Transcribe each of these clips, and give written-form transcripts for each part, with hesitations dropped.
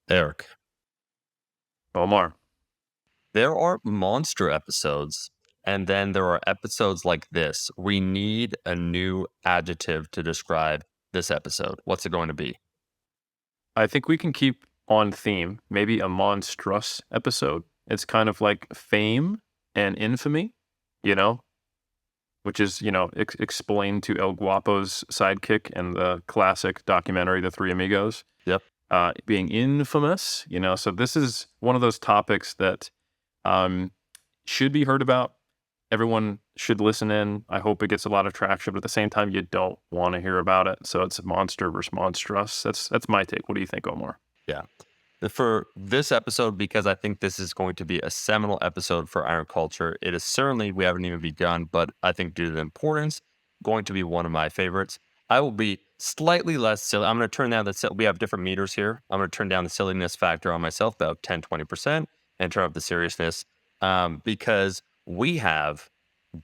Eric, Omar. there are monster episodes, and then there are episodes like this. We need a new adjective to describe this episode. What's it going to be? I think we can keep on theme, maybe a monstrous episode. It's kind of like fame and infamy, you know, which is, explained to El Guapo's sidekick in the classic documentary, The Three Amigos. Yep. Being infamous, so this is one of those topics that should be heard about. Everyone should listen in. I hope it gets a lot of traction, but at the same time, you don't want to hear about it. So it's monster versus monstrous. That's my take. What do you think, Omar? Yeah. For this episode, because I think this is going to be a seminal episode for iron culture, it is certainly, we haven't even begun, but I think due to the importance, going to be one of my favorites. I will be slightly less silly. I'm going to turn down we have different meters here. I'm going to turn down the silliness factor on myself about 10, 20% and turn up the seriousness because we have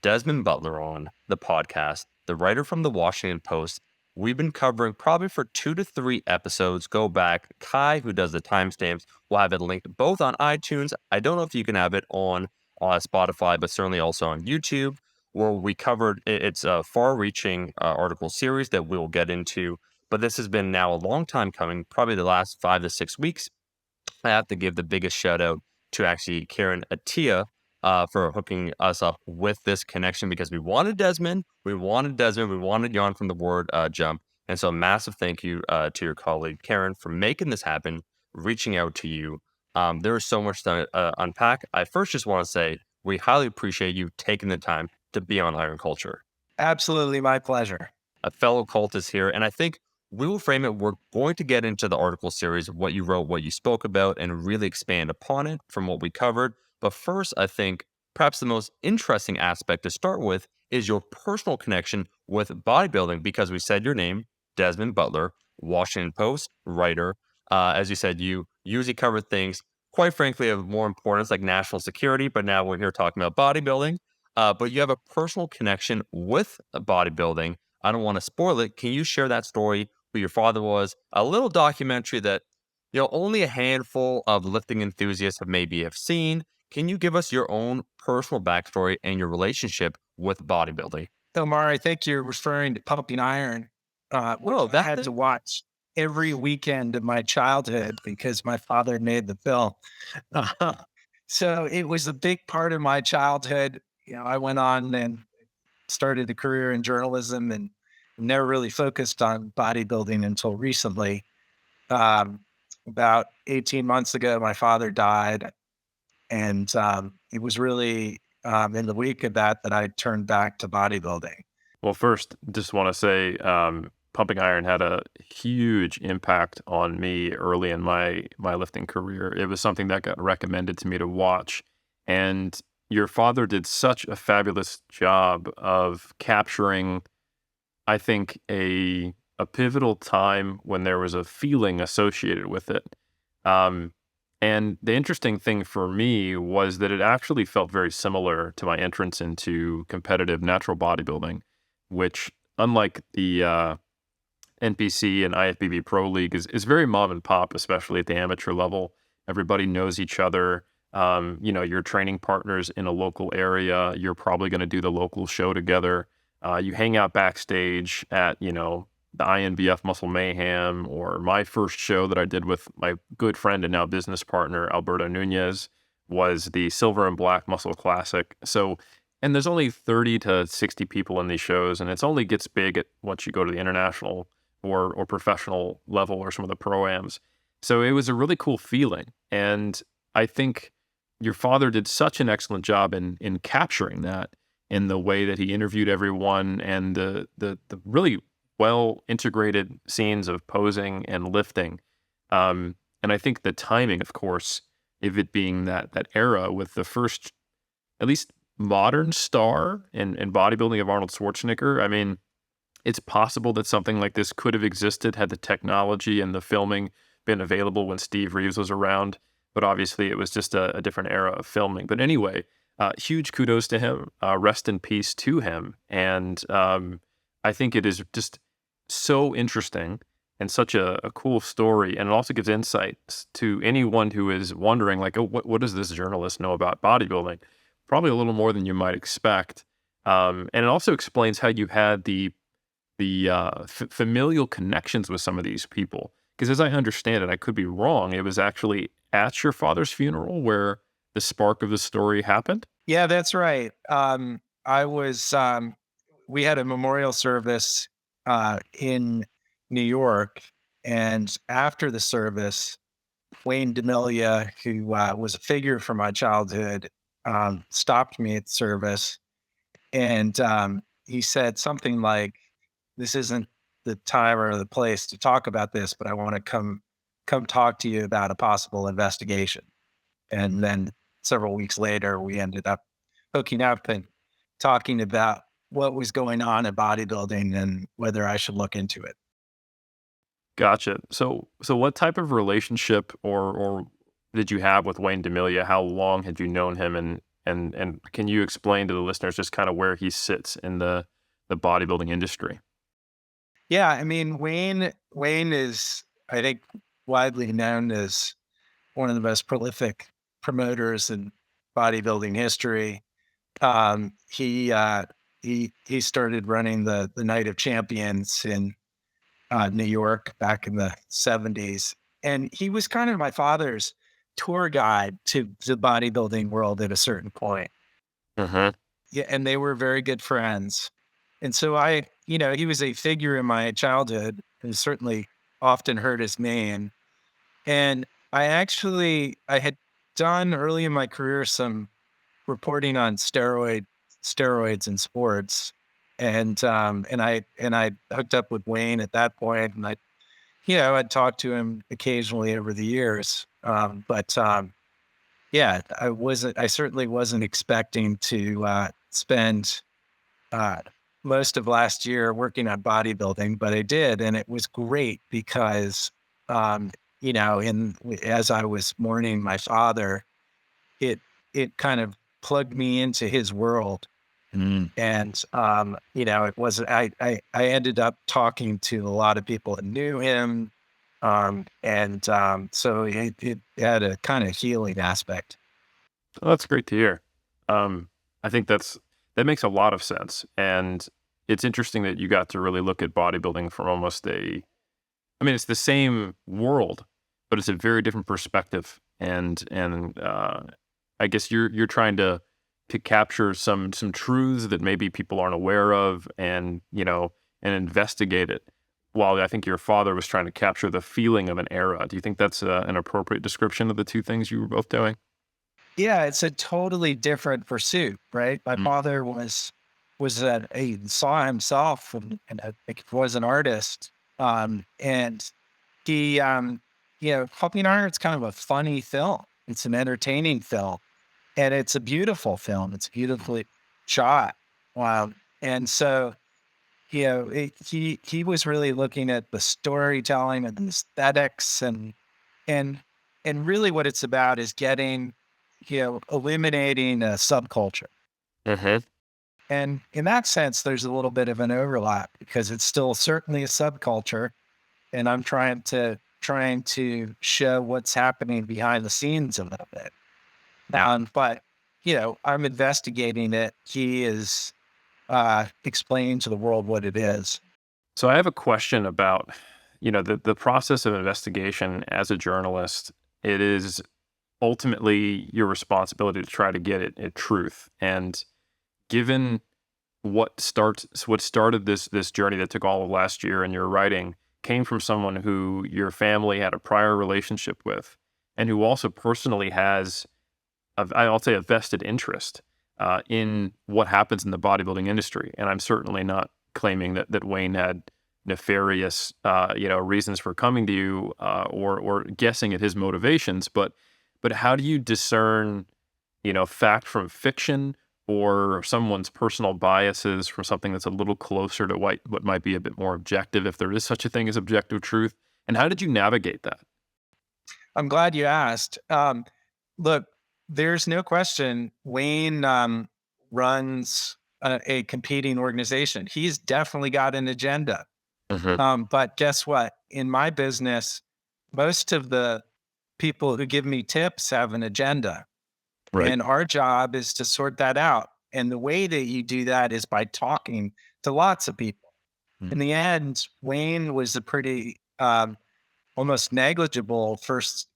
Desmond Butler on the podcast, the writer from the Washington Post. We've been covering probably for 2 to 3 episodes. Go back. Kai, who does the timestamps, will have it linked both on iTunes. I don't know if you can have it on Spotify, but certainly also on YouTube, where we covered it's a far-reaching article series that we'll get into. But this has been now a long time coming, probably the last 5 to 6 weeks. I have to give the biggest shout out to actually Karen Atia for hooking us up with this connection because we wanted Desmond, we wanted Jan from the word jump. And so a massive thank you to your colleague, Karen, for making this happen, reaching out to you. There is so much to unpack. I first just want to say we highly appreciate you taking the time to be on Iron Culture. Absolutely my pleasure. A fellow cultist here. And I think we will frame it. We're going to get into the article series of what you wrote, what you spoke about, and really expand upon it from what we covered. But first, I think perhaps the most interesting aspect to start with is your personal connection with bodybuilding, because we said your name, Desmond Butler, Washington Post writer. As you said, you usually cover things, quite frankly, of more importance like national security, but now we're here talking about bodybuilding. But you have a personal connection with bodybuilding. I don't want to spoil it. Can you share that story, who your father was, a little documentary that only a handful of lifting enthusiasts have seen? Can you give us your own personal backstory and your relationship with bodybuilding? Omar, I think you're referring to Pumping Iron. I had to watch every weekend of my childhood because my father made the film. So it was a big part of my childhood. I went on and started a career in journalism and never really focused on bodybuilding until recently. About 18 months ago, my father died. And it was really in the week of that I turned back to bodybuilding. Well, first, just want to say Pumping Iron had a huge impact on me early in my lifting career. It was something that got recommended to me to watch. And your father did such a fabulous job of capturing, I think, a pivotal time when there was a feeling associated with it. And the interesting thing for me was that it actually felt very similar to my entrance into competitive natural bodybuilding, which, unlike the NPC and IFBB Pro League, is very mom and pop, especially at the amateur level. Everybody knows each other. Your training partners in a local area, you're probably going to do the local show together. You hang out backstage at, the INBF Muscle Mayhem, or my first show that I did with my good friend and now business partner, Alberto Nunez, was the Silver and Black Muscle Classic. So, and there's only 30 to 60 people in these shows, and it only gets big at once you go to the international or professional level or some of the pro-ams. So it was a really cool feeling. And I think your father did such an excellent job in capturing that in the way that he interviewed everyone, and the really well integrated scenes of posing and lifting. And I think the timing, of course, of it being that era with the first, at least modern star in bodybuilding of Arnold Schwarzenegger. I mean, it's possible that something like this could have existed had the technology and the filming been available when Steve Reeves was around. But obviously it was just a different era of filming. But anyway, huge kudos to him. Rest in peace to him. And I think it is just so interesting and such a cool story. And it also gives insights to anyone who is wondering, like, oh, what does this journalist know about bodybuilding? Probably a little more than you might expect. And it also explains how you had the familial connections with some of these people. Because as I understand it, I could be wrong. It was actually at your father's funeral where the spark of the story happened. Yeah, that's right. I was, we had a memorial service in New York. And after the service, Wayne D'Amelia, who was a figure from my childhood, stopped me at the service. And he said something like, "This isn't the time or the place to talk about this, but I want to come talk to you about a possible investigation." And then several weeks later, we ended up hooking up and talking about what was going on in bodybuilding and whether I should look into it. Gotcha. So what type of relationship or did you have with Wayne D'Amelia? How long had you known him, and can you explain to the listeners just kind of where he sits in the bodybuilding industry? Yeah, I mean, Wayne is, I think, widely known as one of the most prolific promoters in bodybuilding history. He started running the Night of Champions in New York back in the 70s. And he was kind of my father's tour guide to the bodybuilding world at a certain point. Uh-huh. Yeah, and they were very good friends. And so he was a figure in my childhood and certainly often heard his name. And I had done early in my career some reporting on steroids in sports. And I hooked up with Wayne at that point, and I'd talked to him occasionally over the years. But yeah, I certainly wasn't expecting to spend uh, most of last year working on bodybuilding, but I did, and it was great because as I was mourning my father, it it kind of plugged me into his world. And it wasn't I ended up talking to a lot of people that knew him. So it had a kind of healing aspect. Well, that's great to hear. I think that makes a lot of sense, and it's interesting that you got to really look at bodybuilding from almost I mean, it's the same world, but it's a very different perspective, and I guess you're trying to capture some truths that maybe people aren't aware of, and and investigate it. While I think your father was trying to capture the feeling of an era. Do you think that's an appropriate description of the two things you were both doing? Yeah, it's a totally different pursuit, right? My father he saw himself and I think was an artist. And he Pumping Iron's kind of a funny film. It's an entertaining film, and it's a beautiful film. It's beautifully shot. Wow. And so, he was really looking at the storytelling and the aesthetics and and really what it's about is eliminating a subculture. Uh-huh. And in that sense, there's a little bit of an overlap because it's still certainly a subculture, and I'm trying to show what's happening behind the scenes a little bit. But I'm investigating it. He is explaining to the world what it is. So I have a question about, the process of investigation as a journalist. It is ultimately your responsibility to try to get it at truth. And given what started this journey that took all of last year in your writing came from someone who your family had a prior relationship with, and who also personally has, I'll say, a vested interest in what happens in the bodybuilding industry. And I'm certainly not claiming that Wayne had nefarious, reasons for coming to you, or guessing at his motivations. But how do you discern, fact from fiction, or someone's personal biases from something that's a little closer to what might be a bit more objective, if there is such a thing as objective truth? And how did you navigate that? I'm glad you asked. Look, there's no question Wayne runs a competing organization. He's definitely got an agenda. Mhm. But guess what? In my business, most of the people who give me tips have an agenda, Right. and our job is to sort that out. And the way that you do that is by talking to lots of people. Mm, In the end, Wayne was a pretty almost negligible first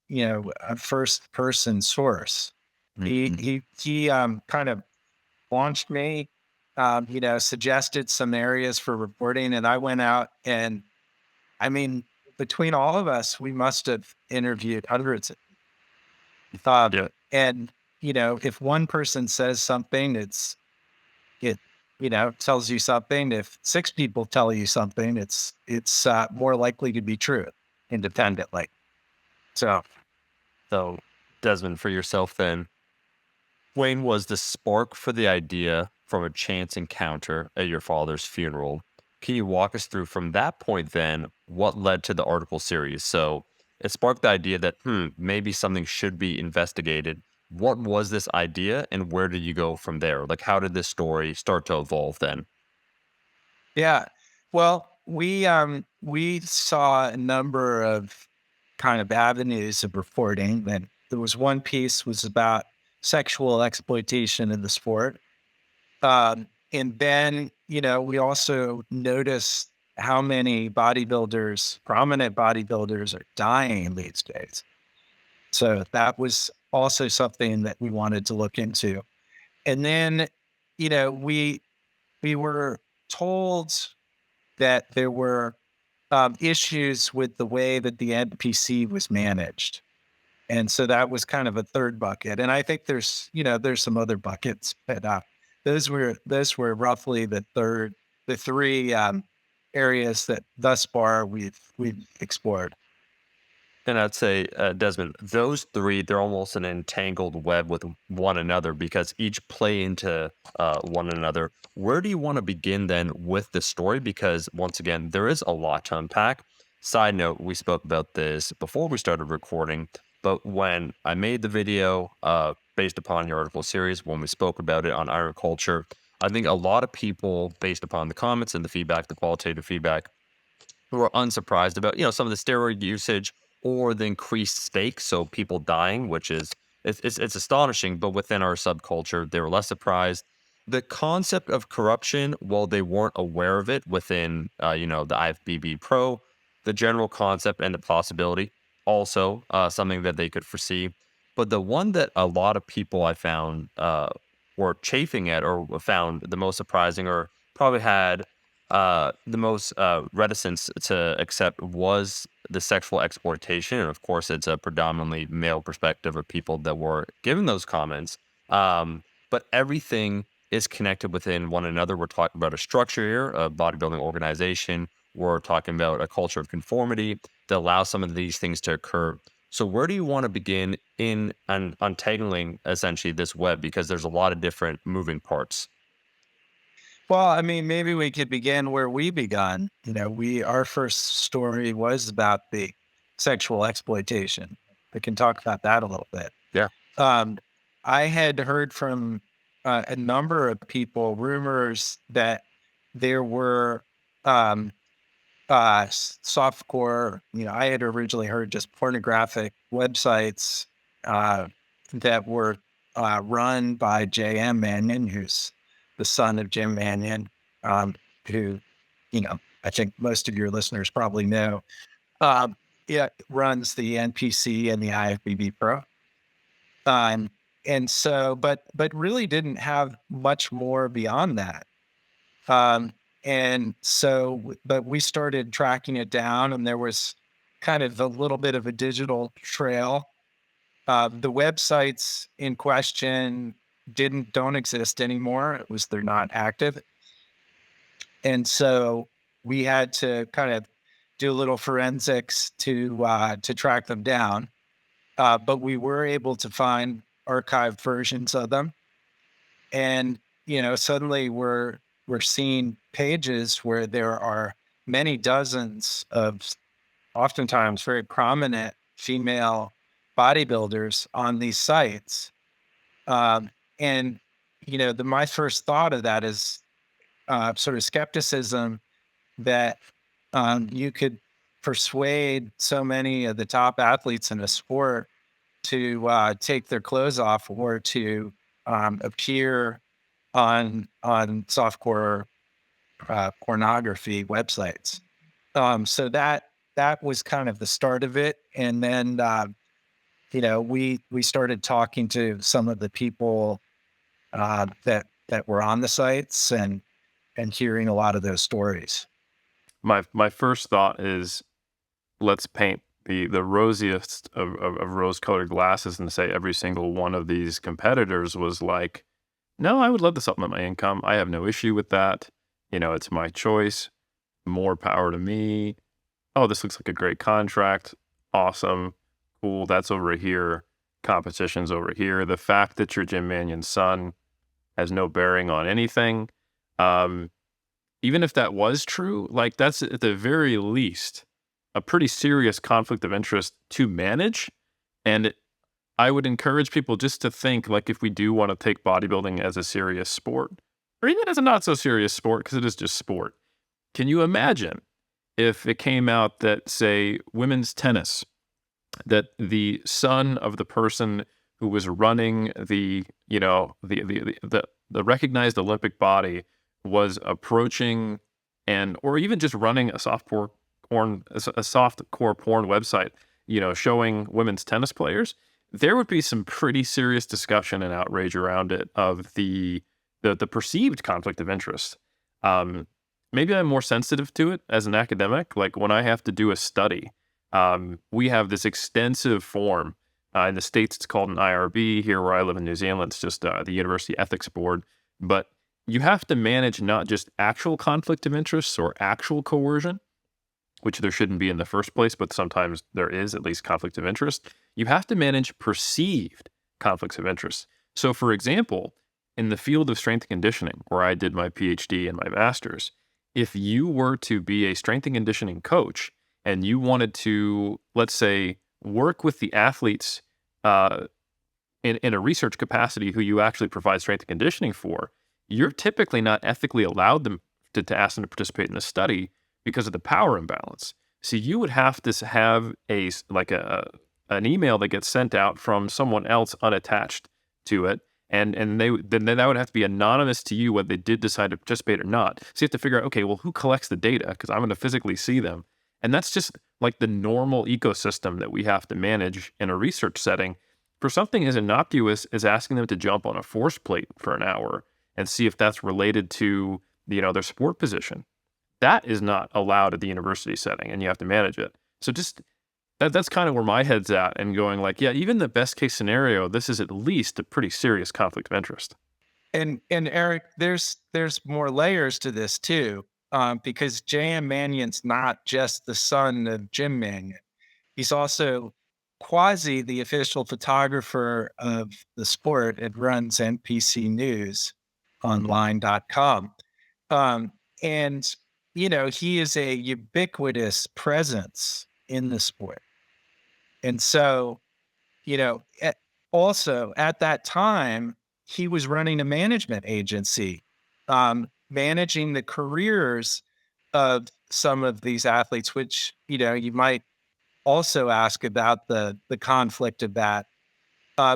person source. mm, mm. He kind of launched me, suggested some areas for reporting, and I went out and I mean, between all of us, we must have interviewed hundreds. Yeah. And if one person says something, it tells you something. If six people tell you something, it's more likely to be true independently. So So, Desmond, for yourself then, Wayne was the spark for the idea from a chance encounter at your father's funeral. Can you walk us through from that point then what led to the article series? So it sparked the idea that, maybe something should be investigated. What was this idea and where did you go from there? Like, how did this story start to evolve then? yeah, well, we saw a number of kind of avenues of reporting. And there was one piece was about sexual exploitation in the sport. And then, we also noticed how many bodybuilders, prominent bodybuilders, are dying these days. So that was also something that we wanted to look into. And then, we were told that there were issues with the way that the NPC was managed. And so that was kind of a third bucket. And I think there's some other buckets, but those were roughly the three areas that thus far we've explored. And I'd say, Desmond, those three, they're almost an entangled web with one another because each play into one another. Where do you want to begin then with the story? Because once again, there is a lot to unpack. Side note, we spoke about this before we started recording, but when I made the video based upon your article series, when we spoke about it on Iron Culture, I think a lot of people, based upon the comments and the feedback, the qualitative feedback, who are unsurprised about, some of the steroid usage or the increased stakes. So people dying, which is it's astonishing, but within our subculture, they were less surprised. The concept of corruption, while they weren't aware of it within, the IFBB Pro, the general concept and the possibility, also something that they could foresee. But the one that a lot of people I found were chafing at or found the most surprising or probably had the most reticence to accept was the sexual exploitation. And of course, it's a predominantly male perspective of people that were given those comments. But everything is connected within one another. We're talking about a structure here, a bodybuilding organization. We're talking about a culture of conformity that allows some of these things to occur. So, where do you want to begin in untangling essentially this web? Because there's a lot of different moving parts. Well, I mean, maybe we could begin where we begun. Our first story was about the sexual exploitation. We can talk about that a little bit. Yeah. Um, I had heard from a number of people rumors that there were um, softcore. I had originally heard just pornographic websites that were run by J.M. Mannion, who's the son of Jim Mannion, who, I think most of your listeners probably know. Um, it runs the NPC and the IFBB Pro. Um, and so, but really didn't have much more beyond that. Um, and so, but we started tracking it down, and there was kind of a little bit of a digital trail. The websites in question don't exist anymore. They're not active, and so we had to kind of do a little forensics to track them down. But we were able to find archived versions of them, and suddenly we're seeing pages where there are many dozens of oftentimes very prominent female bodybuilders on these sites. And my first thought of that is sort of skepticism that you could persuade so many of the top athletes in a sport to take their clothes off or to appear on softcore pornography websites. So that was kind of the start of it, and then we started talking to some of the people that were on the sites and hearing a lot of those stories. My first thought is, let's paint the rosiest of rose-colored glasses and say every single one of these competitors was like, no, I would love to supplement my income. I have no issue with that. It's my choice. More power to me. Oh, this looks like a great contract. Awesome. Cool. That's over here. Competition's over here. The fact that you're Jim Mannion's son has no bearing on anything. Even if that was true, like that's at the very least a pretty serious conflict of interest to manage. And I would encourage people just to think, like, if we do want to take bodybuilding as a serious sport, or even as a not so serious sport, because it is just sport. Can you imagine if it came out that, say, women's tennis, that the son of the person who was running the recognized Olympic body was approaching or even just running a softcore porn website, showing women's tennis players, there would be some pretty serious discussion and outrage around it of the perceived conflict of interest. Maybe I'm more sensitive to it as an academic. Like when I have to do a study, we have this extensive form. In the States, it's called an IRB. Here where I live in New Zealand, it's just the University Ethics Board. But you have to manage not just actual conflict of interests or actual coercion, which there shouldn't be in the first place, but sometimes there is at least conflict of interest. You have to manage perceived conflicts of interest. So, for example, in the field of strength and conditioning, where I did my PhD and my master's, if you were to be a strength and conditioning coach and you wanted to, let's say, work with the athletes in a research capacity who you actually provide strength and conditioning for, you're typically not ethically allowed them to ask them to participate in the study because of the power imbalance. So you would have to have an email that gets sent out from someone else unattached to it, and then that would have to be anonymous to you whether they did decide to participate or not. So you have to figure out, okay, well, who collects the data? Because I'm going to physically see them. And that's just like the normal ecosystem that we have to manage in a research setting for something as innocuous as asking them to jump on a force plate for an hour and see if that's related to, their sport position. That is not allowed at the university setting, and you have to manage it. So just that's kind of where my head's at, and going like, yeah, even the best case scenario, this is at least a pretty serious conflict of interest. And Eric, there's more layers to this too, because J.M. Mannion's not just the son of Jim Mannion. He's also quasi the official photographer of the sport. It runs npcnewsonline.com. And, he is a ubiquitous presence in the sport. And so, also at that time, he was running a management agency, managing the careers of some of these athletes, which, you might also ask about the conflict of that,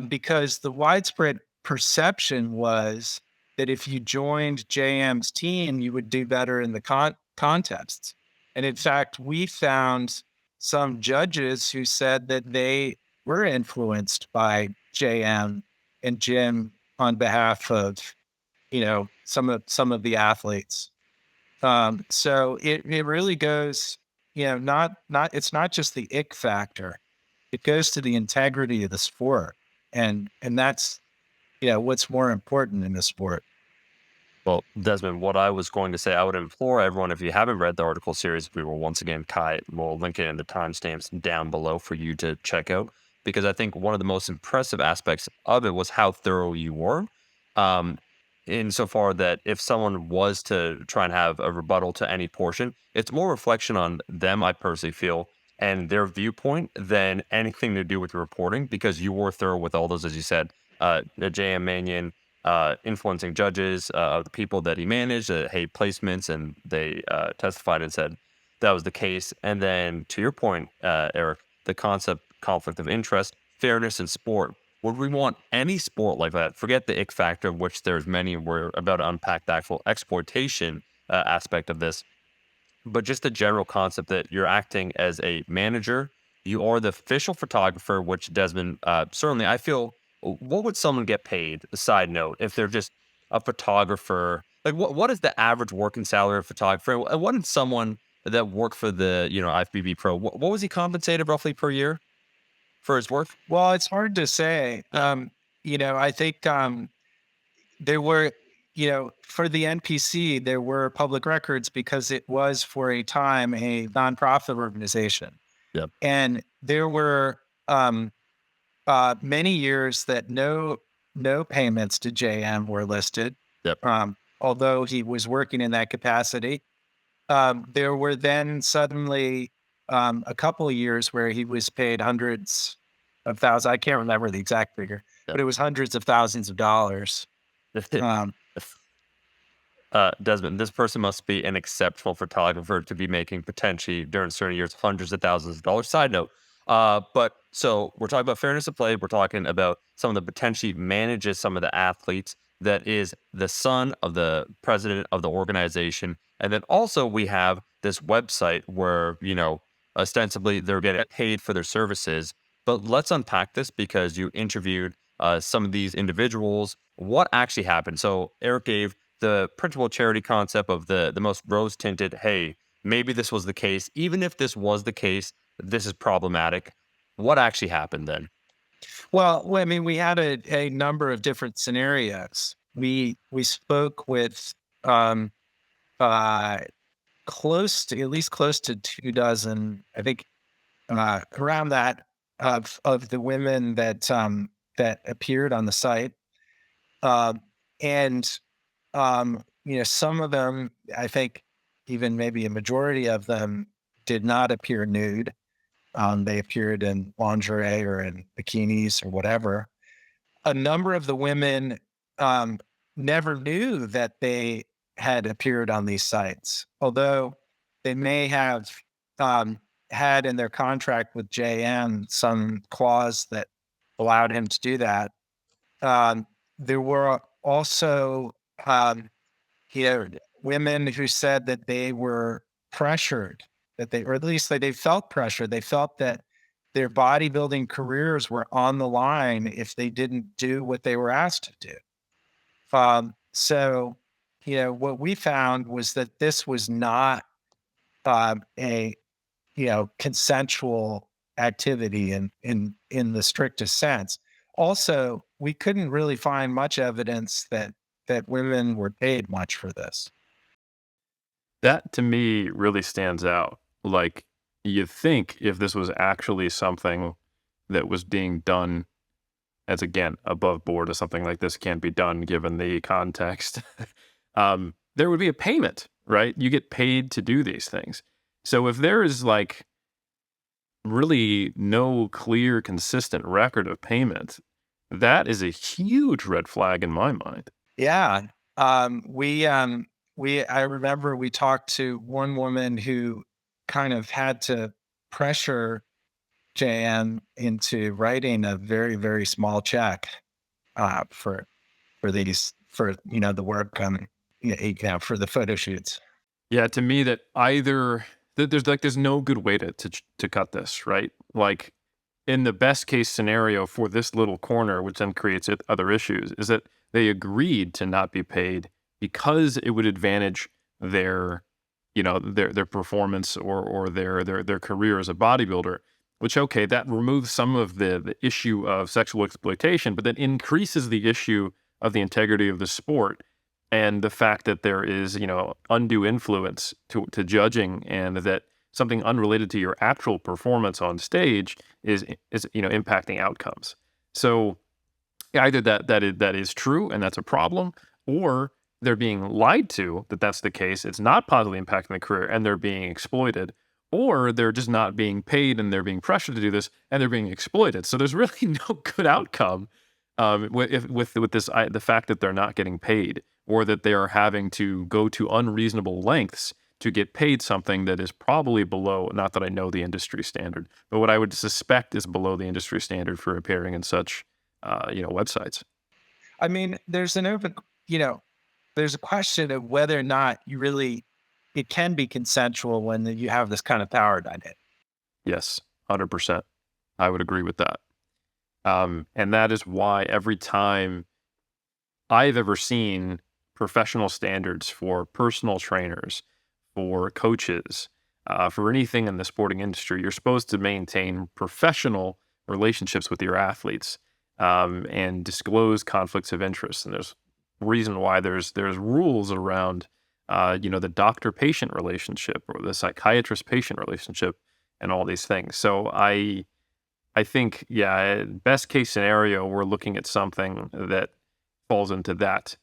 because the widespread perception was that if you joined JM's team, you would do better in the contests. And in fact, we found some judges who said that they were influenced by JM and Jim on behalf of, some of the athletes. So it really goes, it's not just the ick factor. It goes to the integrity of the sport. And that's, what's more important in the sport. Well, Desmond, what I was going to say, I would implore everyone, if you haven't read the article series, we will once again, Kai will link it in the timestamps down below for you to check out, because I think one of the most impressive aspects of it was how thorough you were. Insofar that if someone was to try and have a rebuttal to any portion, it's more reflection on them, I personally feel, and their viewpoint than anything to do with the reporting, because you were thorough with all those, as you said, the J.M. Mannion, influencing judges, the people that he managed, hate placements, and they testified and said that was the case. And then to your point, Eric, the concept conflict of interest, fairness in sport. Would we want any sport like that? Forget the ick factor, of which there's many. We're about to unpack the actual exploitation aspect of this, but just the general concept that you're acting as a manager, you are the official photographer, which Desmond, certainly I feel, what would someone get paid? A side note, if they're just a photographer, like what is the average working salary of a photographer? And what did someone that worked for the, IFBB Pro, what was he compensated roughly per year for his work? Well, it's hard to say. I think there were, for the NPC, there were public records because it was for a time a nonprofit organization. Yep. And there were many years that no payments to JM were listed. Yep. Although he was working in that capacity. There were then suddenly a couple of years where he was paid hundreds of thousands. I can't remember the exact figure, but it was hundreds of thousands of dollars. Um, Desmond, this person must be an exceptional photographer to be making potentially during certain years hundreds of thousands of dollars. Side note, but so we're talking about fairness of play. We're talking about someone that potentially manages some of the athletes. That is the son of the president of the organization, and then also we have this website where ostensibly they're getting paid for their services. But let's unpack this because you interviewed some of these individuals. What actually happened? So Eric gave the principal charity concept of the most rose tinted, hey, maybe this was the case. Even if this was the case, this is problematic. What actually happened then? well, I mean, we had a number of different scenarios. We spoke with uh, at least close to 2 dozen, I think, around that of the women that appeared on the site, um, and some of them, I think, even maybe a majority of them, did not appear nude. They appeared in lingerie or in bikinis or whatever. A number of the women um, never knew that they had appeared on these sites, although they may have um, had in their contract with JM some clause that allowed him to do that. There were also, um, women who said that they were pressured, or at least that they felt pressure. They felt that their bodybuilding careers were on the line if they didn't do what they were asked to do. So, what we found was that this was not a consensual activity in the strictest sense. Also, we couldn't really find much evidence that women were paid much for this. That to me really stands out. Like, you think if this was actually something that was being done as, again, above board, or something like this can't be done given the context, there would be a payment, right? You get paid to do these things. So if there is like really no clear, consistent record of payment, that is a huge red flag in my mind. Yeah. I remember we talked to one woman who kind of had to pressure JM into writing a very, very small check for the work for the photo shoots. Yeah, to me, that either there's no good way to cut this, right? Like, in the best case scenario for this little corner, which then creates other issues, is that they agreed to not be paid because it would advantage their, their performance, or their career as a bodybuilder. Which, okay, that removes some of the issue of sexual exploitation, but then increases the issue of the integrity of the sport, and the fact that there is, undue influence to judging, and that something unrelated to your actual performance on stage is impacting outcomes. So either that is true and that's a problem, or they're being lied to that that's the case. It's not positively impacting the career and they're being exploited, or they're just not being paid and they're being pressured to do this and they're being exploited. So there's really no good outcome with this, the fact that they're not getting paid, or that they are having to go to unreasonable lengths to get paid something that is probably below, not that I know the industry standard, but what I would suspect is below the industry standard for appearing in such, websites. I mean, there's a question of whether or not it can be consensual when you have this kind of power dynamic. Yes, 100%. I would agree with that. And that is why every time I've ever seen professional standards for personal trainers, for coaches, for anything in the sporting industry, you're supposed to maintain professional relationships with your athletes, and disclose conflicts of interest. And there's reason why there's rules around, the doctor-patient relationship or the psychiatrist-patient relationship and all these things. So I think, yeah, best case scenario, we're looking at something that falls into that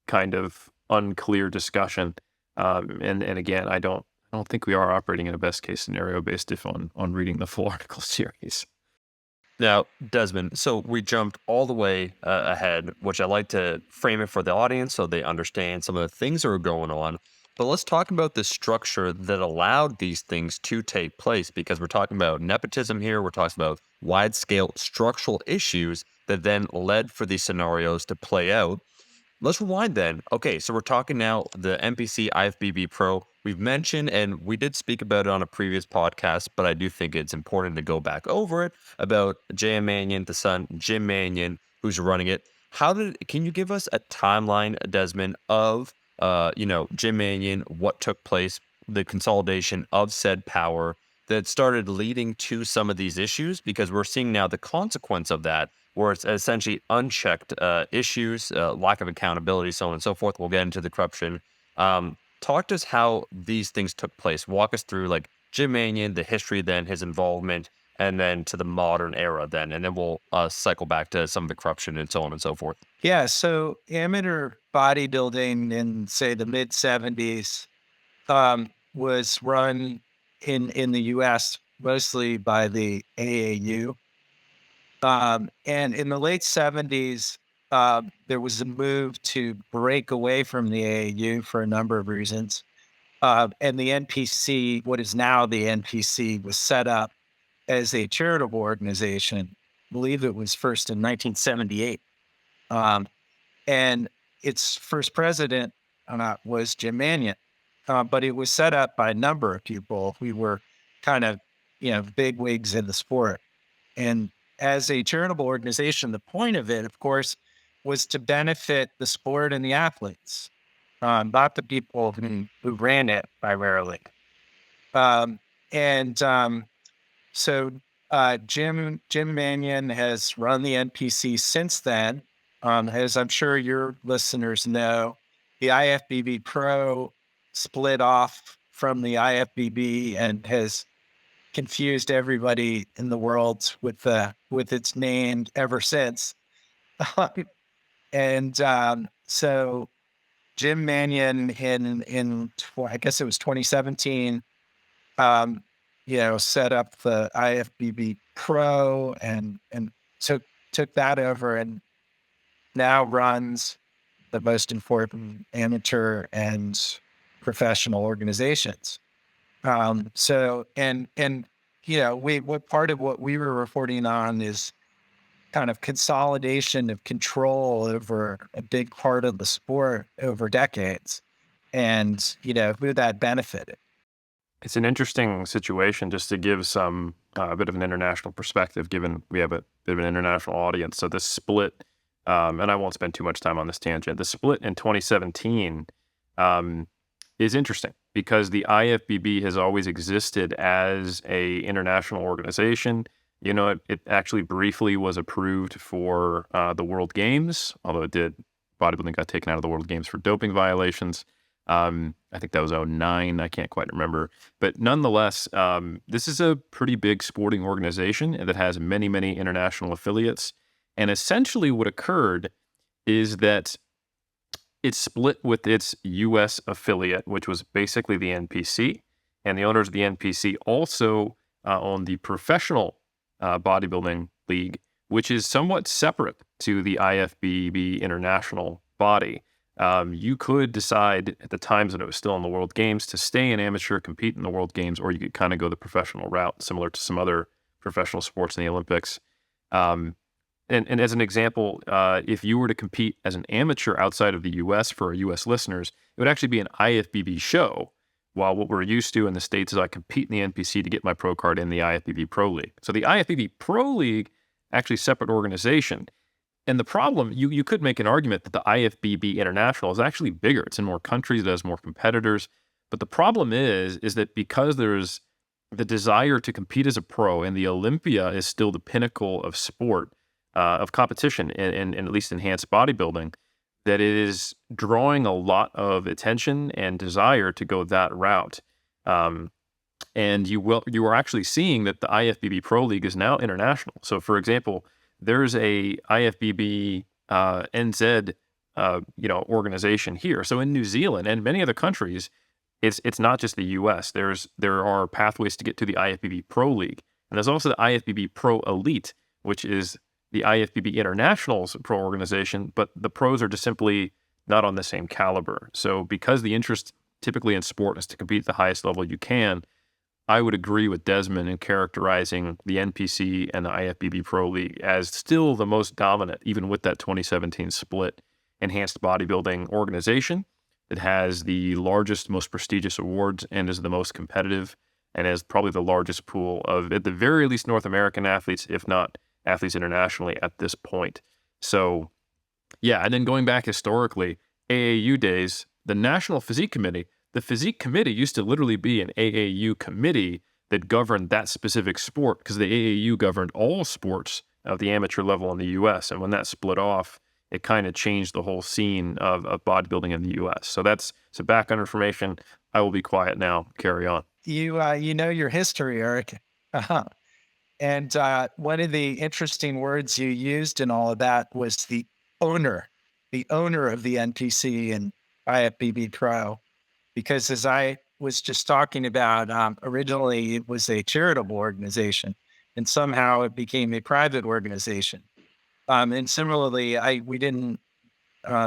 kind of unclear discussion. And again, I don't think we are operating in a best case scenario based on reading the full article series. Now, Desmond, so we jumped all the way ahead, which I like to frame it for the audience so they understand some of the things that are going on. But let's talk about the structure that allowed these things to take place, because we're talking about nepotism here. We're talking about wide scale structural issues that then led for these scenarios to play out. Let's rewind then. Okay, so we're talking now the NPC IFBB Pro. We've mentioned, and we did speak about it on a previous podcast, but I do think it's important to go back over it about J.M. Mannion, the son, Jim Mannion, who's running it. Can you give us a timeline, Desmond, of, Jim Mannion, what took place, the consolidation of said power that started leading to some of these issues? Because we're seeing now the consequence of that, where it's essentially unchecked issues, lack of accountability, so on and so forth. We'll get into the corruption. Talk to us how these things took place. Walk us through like Jim Mannion, the history, then his involvement, and then to the modern era then. And then we'll cycle back to some of the corruption and so on and so forth. Yeah. So amateur bodybuilding in, say, the mid 70s was run in the US mostly by the AAU. And in the late 70s, there was a move to break away from the AAU for a number of reasons. And the NPC, what is now the NPC, was set up as a charitable organization. I believe it was first in 1978. And its first president was Jim Mannion. But it was set up by a number of people who were kind of, big wigs in the sport. And as a charitable organization, the point of it, of course, was to benefit the sport and the athletes, not the people who ran it primarily. Um, and so Jim Mannion has run the NPC since then. As I'm sure your listeners know, the IFBB Pro split off from the IFBB and has confused everybody in the world with its name ever since. And so Jim Mannion I guess it was 2017, set up the IFBB Pro and took that over and now runs the most important amateur and professional organizations. What part of what we were reporting on is kind of consolidation of control over a big part of the sport over decades, and who that benefited. It's an interesting situation, just to give some a bit of an international perspective, given we have a bit of an international audience. So this split, and I won't spend too much time on this tangent. The split in 2017 is interesting because the IFBB has always existed as a international organization. It actually briefly was approved for the World Games, although bodybuilding got taken out of the World Games for doping violations. I think that was 2009. I can't quite remember. But nonetheless, this is a pretty big sporting organization that has many, many international affiliates. And essentially what occurred is that it split with its U.S. affiliate, which was basically the NPC. And the owners of the NPC also own the professional bodybuilding league, which is somewhat separate to the IFBB international body. You could decide at the times when it was still in the World Games to stay an amateur, compete in the World Games, or you could kind of go the professional route, similar to some other professional sports in the Olympics. Um, and as an example, if you were to compete as an amateur outside of the U.S. for our U.S. listeners, it would actually be an IFBB show. While what we're used to in the States is I compete in the NPC to get my pro card in the IFBB Pro League. So the IFBB Pro League, actually separate organization. And the problem, you could make an argument that the IFBB International is actually bigger. It's in more countries, it has more competitors. But the problem is that because there's the desire to compete as a pro, and the Olympia is still the pinnacle of sport, of competition, and at least enhanced bodybuilding, that it is drawing a lot of attention and desire to go that route. Um, and you are actually seeing that the IFBB Pro League is now international. So, for example, there's a IFBB NZ organization here. So in New Zealand and many other countries, it's not just the U.S. There are pathways to get to the IFBB Pro League, and there's also the IFBB Pro Elite, which is the IFBB International's pro organization, but the pros are just simply not on the same caliber. So because the interest typically in sport is to compete at the highest level you can, I would agree with Desmond in characterizing the NPC and the IFBB Pro League as still the most dominant, even with that 2017 split, enhanced bodybuilding organization. It has the largest, most prestigious awards and is the most competitive and has probably the largest pool of, at the very least, North American athletes, if not athletes internationally at this point. So, yeah, and then going back historically, AAU days, the National Physique Committee, the Physique Committee used to literally be an AAU committee that governed that specific sport because the AAU governed all sports of the amateur level in the U.S. And when that split off, it kind of changed the whole scene of bodybuilding in the U.S. So that's some background information. I will be quiet now. Carry on. You know your history, Eric. Uh-huh. And one of the interesting words you used in all of that was the owner of the NPC and IFBB Pro, because as I was just talking about, originally it was a charitable organization, and somehow it became a private organization. And similarly, we didn't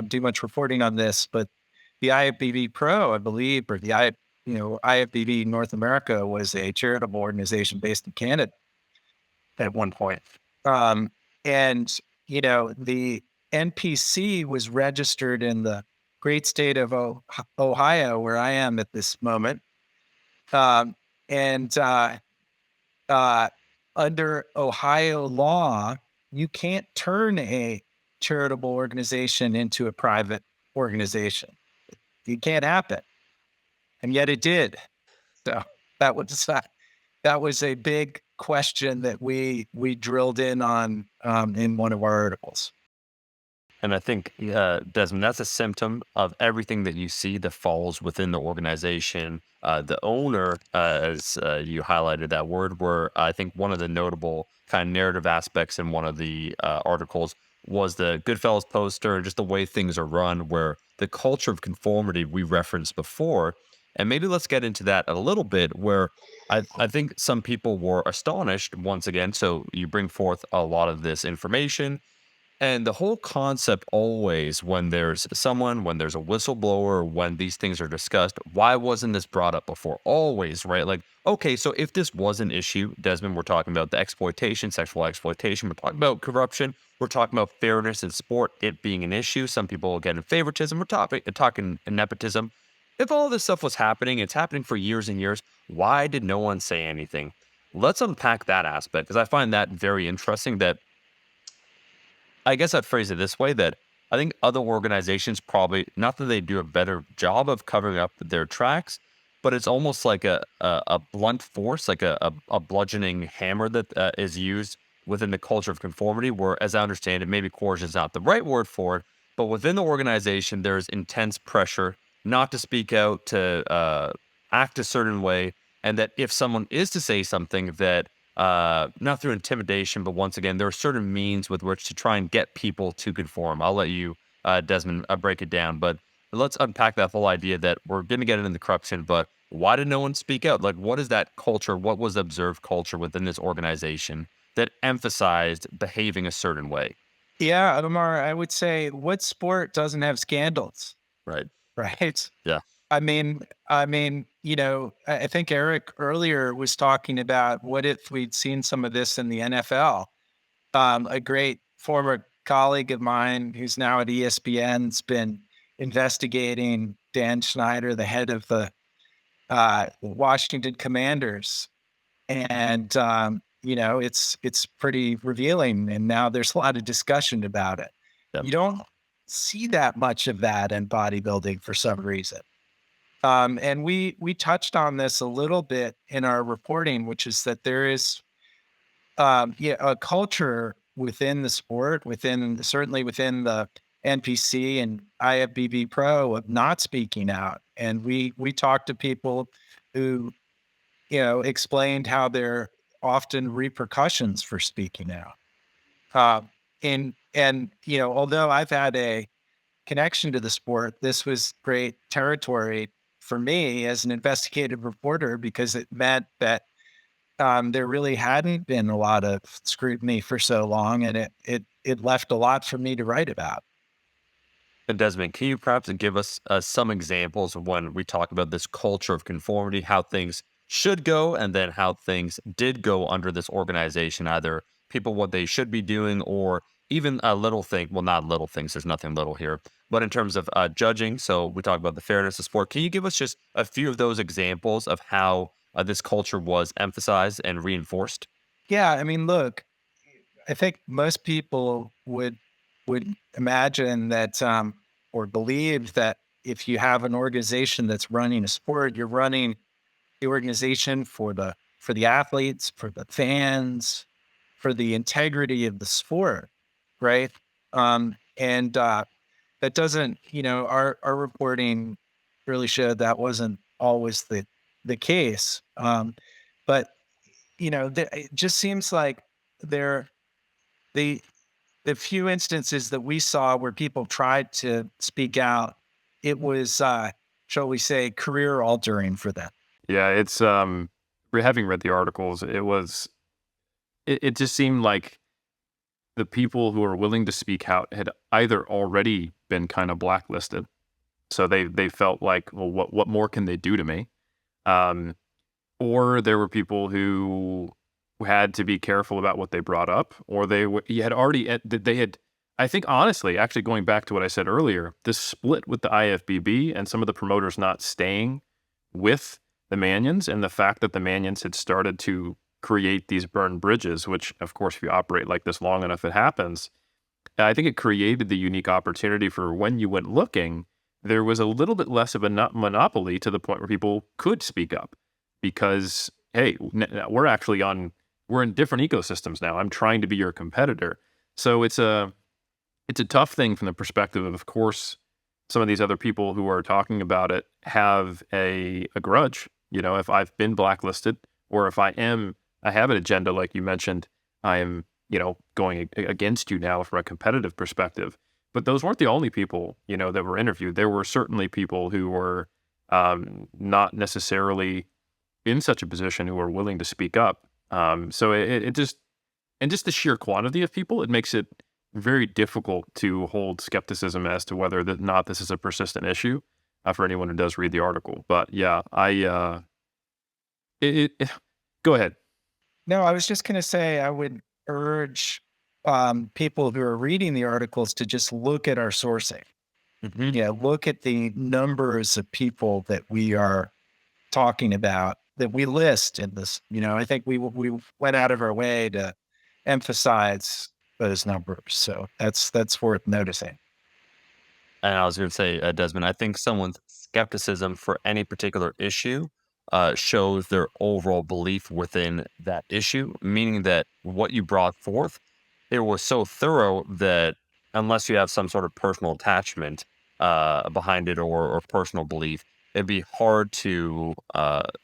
do much reporting on this, but the IFBB Pro, I believe, or IFBB North America was a charitable organization based in Canada at one point. Um, and, the NPC was registered in the great state of Ohio, where I am at this moment. Um, and uh, Under Ohio law, you can't turn a charitable organization into a private organization. It can't happen. And yet it did. So that was that was a big question that we drilled in on in one of our articles. And I think, Desmond, that's a symptom of everything that you see that falls within the organization. The owner, as you highlighted that word, were, I think, one of the notable kind of narrative aspects in one of the articles was the Goodfellas poster and just the way things are run, where the culture of conformity we referenced before. And maybe let's get into that a little bit, where I think some people were astonished once again. So you bring forth a lot of this information and the whole concept always, when there's a whistleblower, when these things are discussed, why wasn't this brought up before? Always, right? Like, okay, so if this was an issue, Desmond, we're talking about the exploitation, sexual exploitation, we're talking about corruption, we're talking about fairness in sport, it being an issue. Some people get in favoritism, we're talking nepotism. If all this stuff was happening, it's happening for years and years, why did no one say anything? Let's unpack that aspect because I find that very interesting that I guess I'd phrase it this way that I think other organizations probably not that they do a better job of covering up their tracks, but it's almost like a blunt force, like a bludgeoning hammer that is used within the culture of conformity. Where, as I understand it, maybe coercion is not the right word for it, but within the organization, there's intense pressure not to speak out, to act a certain way, and that if someone is to say something that not through intimidation, but once again, there are certain means with which to try and get people to conform. I'll let you, Desmond, break it down, but let's unpack that whole idea that we're going to get into the corruption, but why did no one speak out? Like, what is that culture? What was observed culture within this organization that emphasized behaving a certain way? Yeah, Omar, I would say what sport doesn't have scandals? Right. right? Yeah. I think Eric earlier was talking about what if we'd seen some of this in the NFL. A great former colleague of mine who's now at ESPN's been investigating Dan Snyder, the head of the Washington Commanders, and it's pretty revealing. And now there's a lot of discussion about it. Yep. You don't see that much of that in bodybuilding for some reason. And we touched on this a little bit in our reporting, which is that there is a culture within the sport, certainly within the NPC and IFBB Pro of not speaking out. And we talked to people who explained how there are often repercussions for speaking out. Although I've had a connection to the sport, this was great territory for me as an investigative reporter because it meant that there really hadn't been a lot of scrutiny for so long, and it left a lot for me to write about. And Desmond, can you perhaps give us some examples of when we talk about this culture of conformity, how things should go, and then how things did go under this organization, either people what they should be doing, or even a little thing, well, not little things, there's nothing little here, but in terms of judging. So we talk about the fairness of sport. Can you give us just a few of those examples of how this culture was emphasized and reinforced? Yeah, I mean, look, I think most people would imagine that or believe that if you have an organization that's running a sport, you're running the organization for the athletes, for the fans, for the integrity of the sport, right? And That doesn't, our reporting really showed that wasn't always the case. But it just seems like there the the few instances that we saw where people tried to speak out, it was, shall we say, career altering for them. Yeah, it's having read the articles, it just seemed like the people who are willing to speak out had either already been kind of blacklisted. So they felt like, well, what more can they do to me? Um, or there were people who had to be careful about what they brought up, or you had already they had. I think honestly, actually going back to what I said earlier, this split with the IFBB and some of the promoters not staying with the Manions, and the fact that the Manions had started to create these burned bridges, which of course, if you operate like this long enough, it happens. I think it created the unique opportunity for when you went looking, there was a little bit less of a monopoly to the point where people could speak up because, hey, we're in different ecosystems now. I'm trying to be your competitor. So it's a tough thing from the perspective of course, some of these other people who are talking about it have a grudge. If I've been blacklisted or if I have an agenda, like you mentioned, I am, going against you now from a competitive perspective. But those weren't the only people, that were interviewed. There were certainly people who were not necessarily in such a position who were willing to speak up. So it just, and just the sheer quantity of people, it makes it very difficult to hold skepticism as to whether or not this is a persistent issue for anyone who does read the article. But yeah, go ahead. No, I was just going to say I would urge people who are reading the articles to just look at our sourcing. Hmm. Yeah, look at the numbers of people that we are talking about that we list in this. I think we went out of our way to emphasize those numbers. So that's worth noticing. And I was going to say, Desmond, I think someone's skepticism for any particular issue shows their overall belief within that issue, meaning that what you brought forth, it was so thorough that unless you have some sort of personal attachment behind it or personal belief, it'd be hard to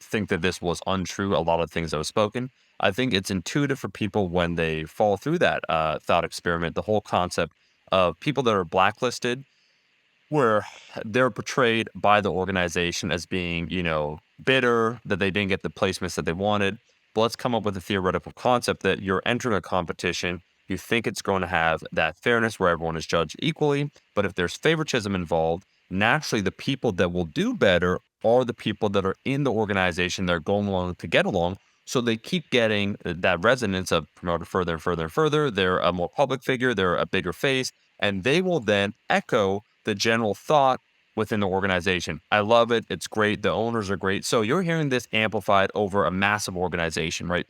think that this was untrue, a lot of things that was spoken. I think it's intuitive for people when they fall through that thought experiment, the whole concept of people that are blacklisted where they're portrayed by the organization as being, bitter that they didn't get the placements that they wanted. But let's come up with a theoretical concept that you're entering a competition. You think it's going to have that fairness where everyone is judged equally. But if there's favoritism involved, naturally the people that will do better are the people that are in the organization that are going along to get along. So they keep getting that resonance of promoted further and further and further. They're a more public figure, they're a bigger face, and they will then echo the general thought within the organization. I love it. It's great. The owners are great. So you're hearing this amplified over a massive organization, right?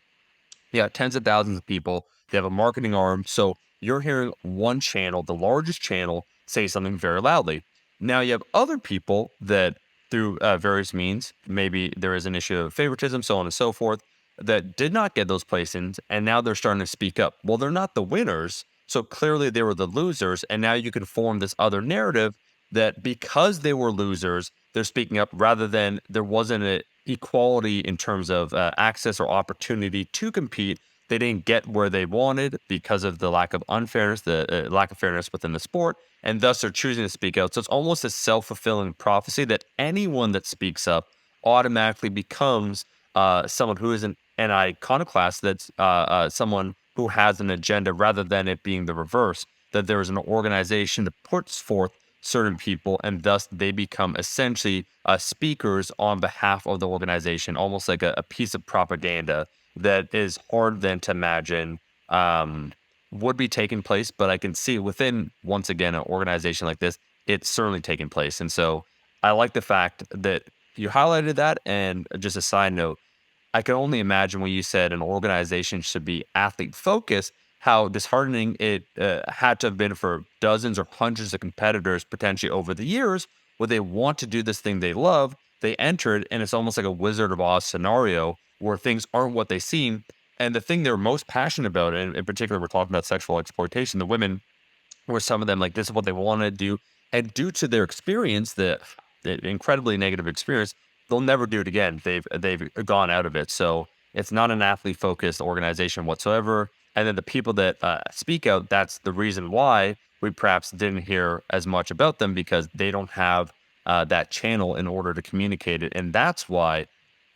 Yeah, tens of thousands of people. They have a marketing arm. So you're hearing one channel, the largest channel, say something very loudly. Now you have other people that, through various means, maybe there is an issue of favoritism, so on and so forth, that did not get those placings, and now they're starting to speak up. Well, they're not the winners, so clearly they were the losers, and now you can form this other narrative that because they were losers, they're speaking up rather than there wasn't an equality in terms of access or opportunity to compete. They didn't get where they wanted because of the lack of unfairness, the lack of fairness within the sport, and thus they're choosing to speak out. So it's almost a self-fulfilling prophecy that anyone that speaks up automatically becomes someone who is an iconoclast, that's someone who has an agenda rather than it being the reverse, that there is an organization that puts forth certain people, and thus they become essentially speakers on behalf of the organization, almost like a piece of propaganda that is hard then to imagine would be taking place. But I can see within, once again, an organization like this, it's certainly taking place. And so I like the fact that you highlighted that. And just a side note, I can only imagine when you said an organization should be athlete focused, how disheartening it had to have been for dozens or hundreds of competitors potentially over the years, where they want to do this thing they love. They entered, and it's almost like a Wizard of Oz scenario where things aren't what they seem. And the thing they're most passionate about, and in particular, we're talking about sexual exploitation, the women, where some of them, like, this is what they want to do. And due to their experience, the incredibly negative experience, they'll never do it again. They've gone out of it. So it's not an athlete focused organization whatsoever. And then the people that speak out, that's the reason why we perhaps didn't hear as much about them, because they don't have that channel in order to communicate it. And that's why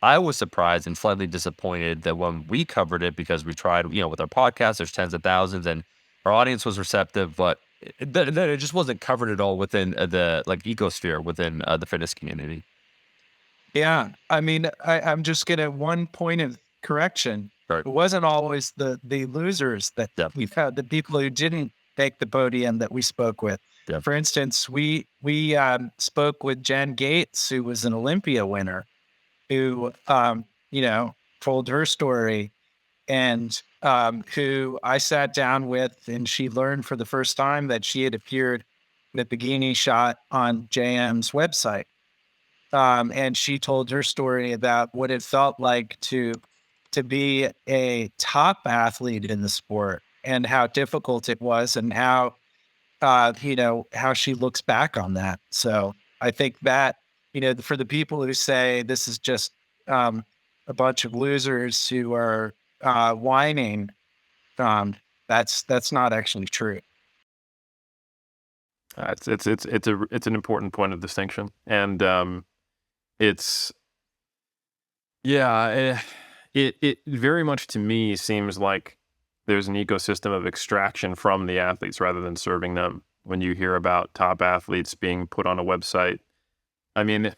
I was surprised and slightly disappointed that when we covered it, because we tried, with our podcast, there's tens of thousands, and our audience was receptive, but it just wasn't covered at all within the like ecosphere within the fitness community. Yeah. I mean, I'm just going to one point of correction. Right. It wasn't always the losers that Yeah. we've had, the people who didn't take the podium that we spoke with. Yeah. For instance, we spoke with Jen Gates, who was an Olympia winner, who, told her story, and who I sat down with, and she learned for the first time that she had appeared in a bikini shot on JM's website. And she told her story about what it felt like to be a top athlete in the sport, and how difficult it was, and how how she looks back on that. So I think that, for the people who say this is just a bunch of losers who are whining, that's not actually true. It's an important point of distinction, and it's yeah, it very much to me seems like there's an ecosystem of extraction from the athletes rather than serving them. When you hear about top athletes being put on a website, I mean,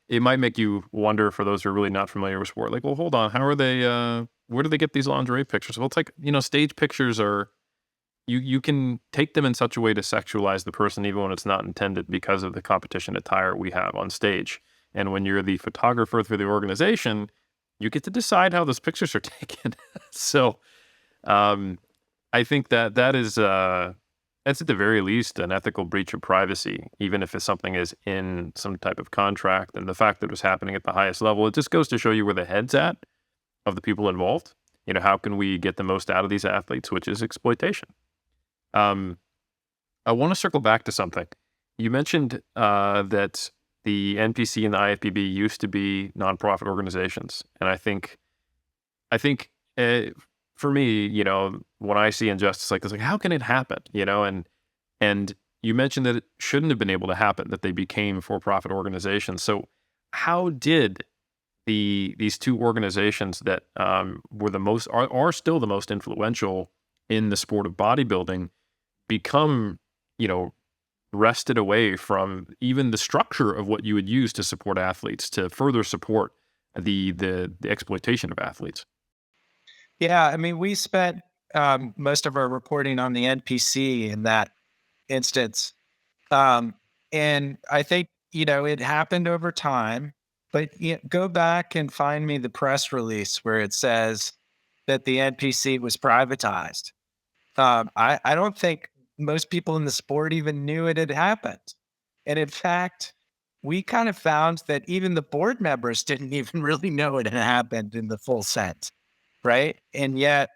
it might make you wonder, for those who are really not familiar with sport, like, well, hold on, how are they? Where do they get these lingerie pictures? Well, it's like, stage pictures are. You can take them in such a way to sexualize the person even when it's not intended, because of the competition attire we have on stage. And when you're the photographer for the organization, you get to decide how those pictures are taken. So I think that is that's at the very least an ethical breach of privacy, even if it's something is in some type of contract. And the fact that it was happening at the highest level, it just goes to show you where the head's at of the people involved. How can we get the most out of these athletes, which is exploitation. I want to circle back to something. You mentioned that the NPC and the IFBB used to be nonprofit organizations, and I think for me, when I see injustice like this, like, how can it happen? And you mentioned that it shouldn't have been able to happen, that they became for-profit organizations. So how did these two organizations that were the most are still the most influential in the sport of bodybuilding become wrested away from even the structure of what you would use to support athletes, to further support the exploitation of athletes. Yeah, I mean, we spent most of our reporting on the NPC in that instance. Um, and I think, it happened over time, but go back and find me the press release where it says that the NPC was privatized. I don't think most people in the sport even knew it had happened. And in fact, we kind of found that even the board members didn't even really know it had happened in the full sense. Right. And yet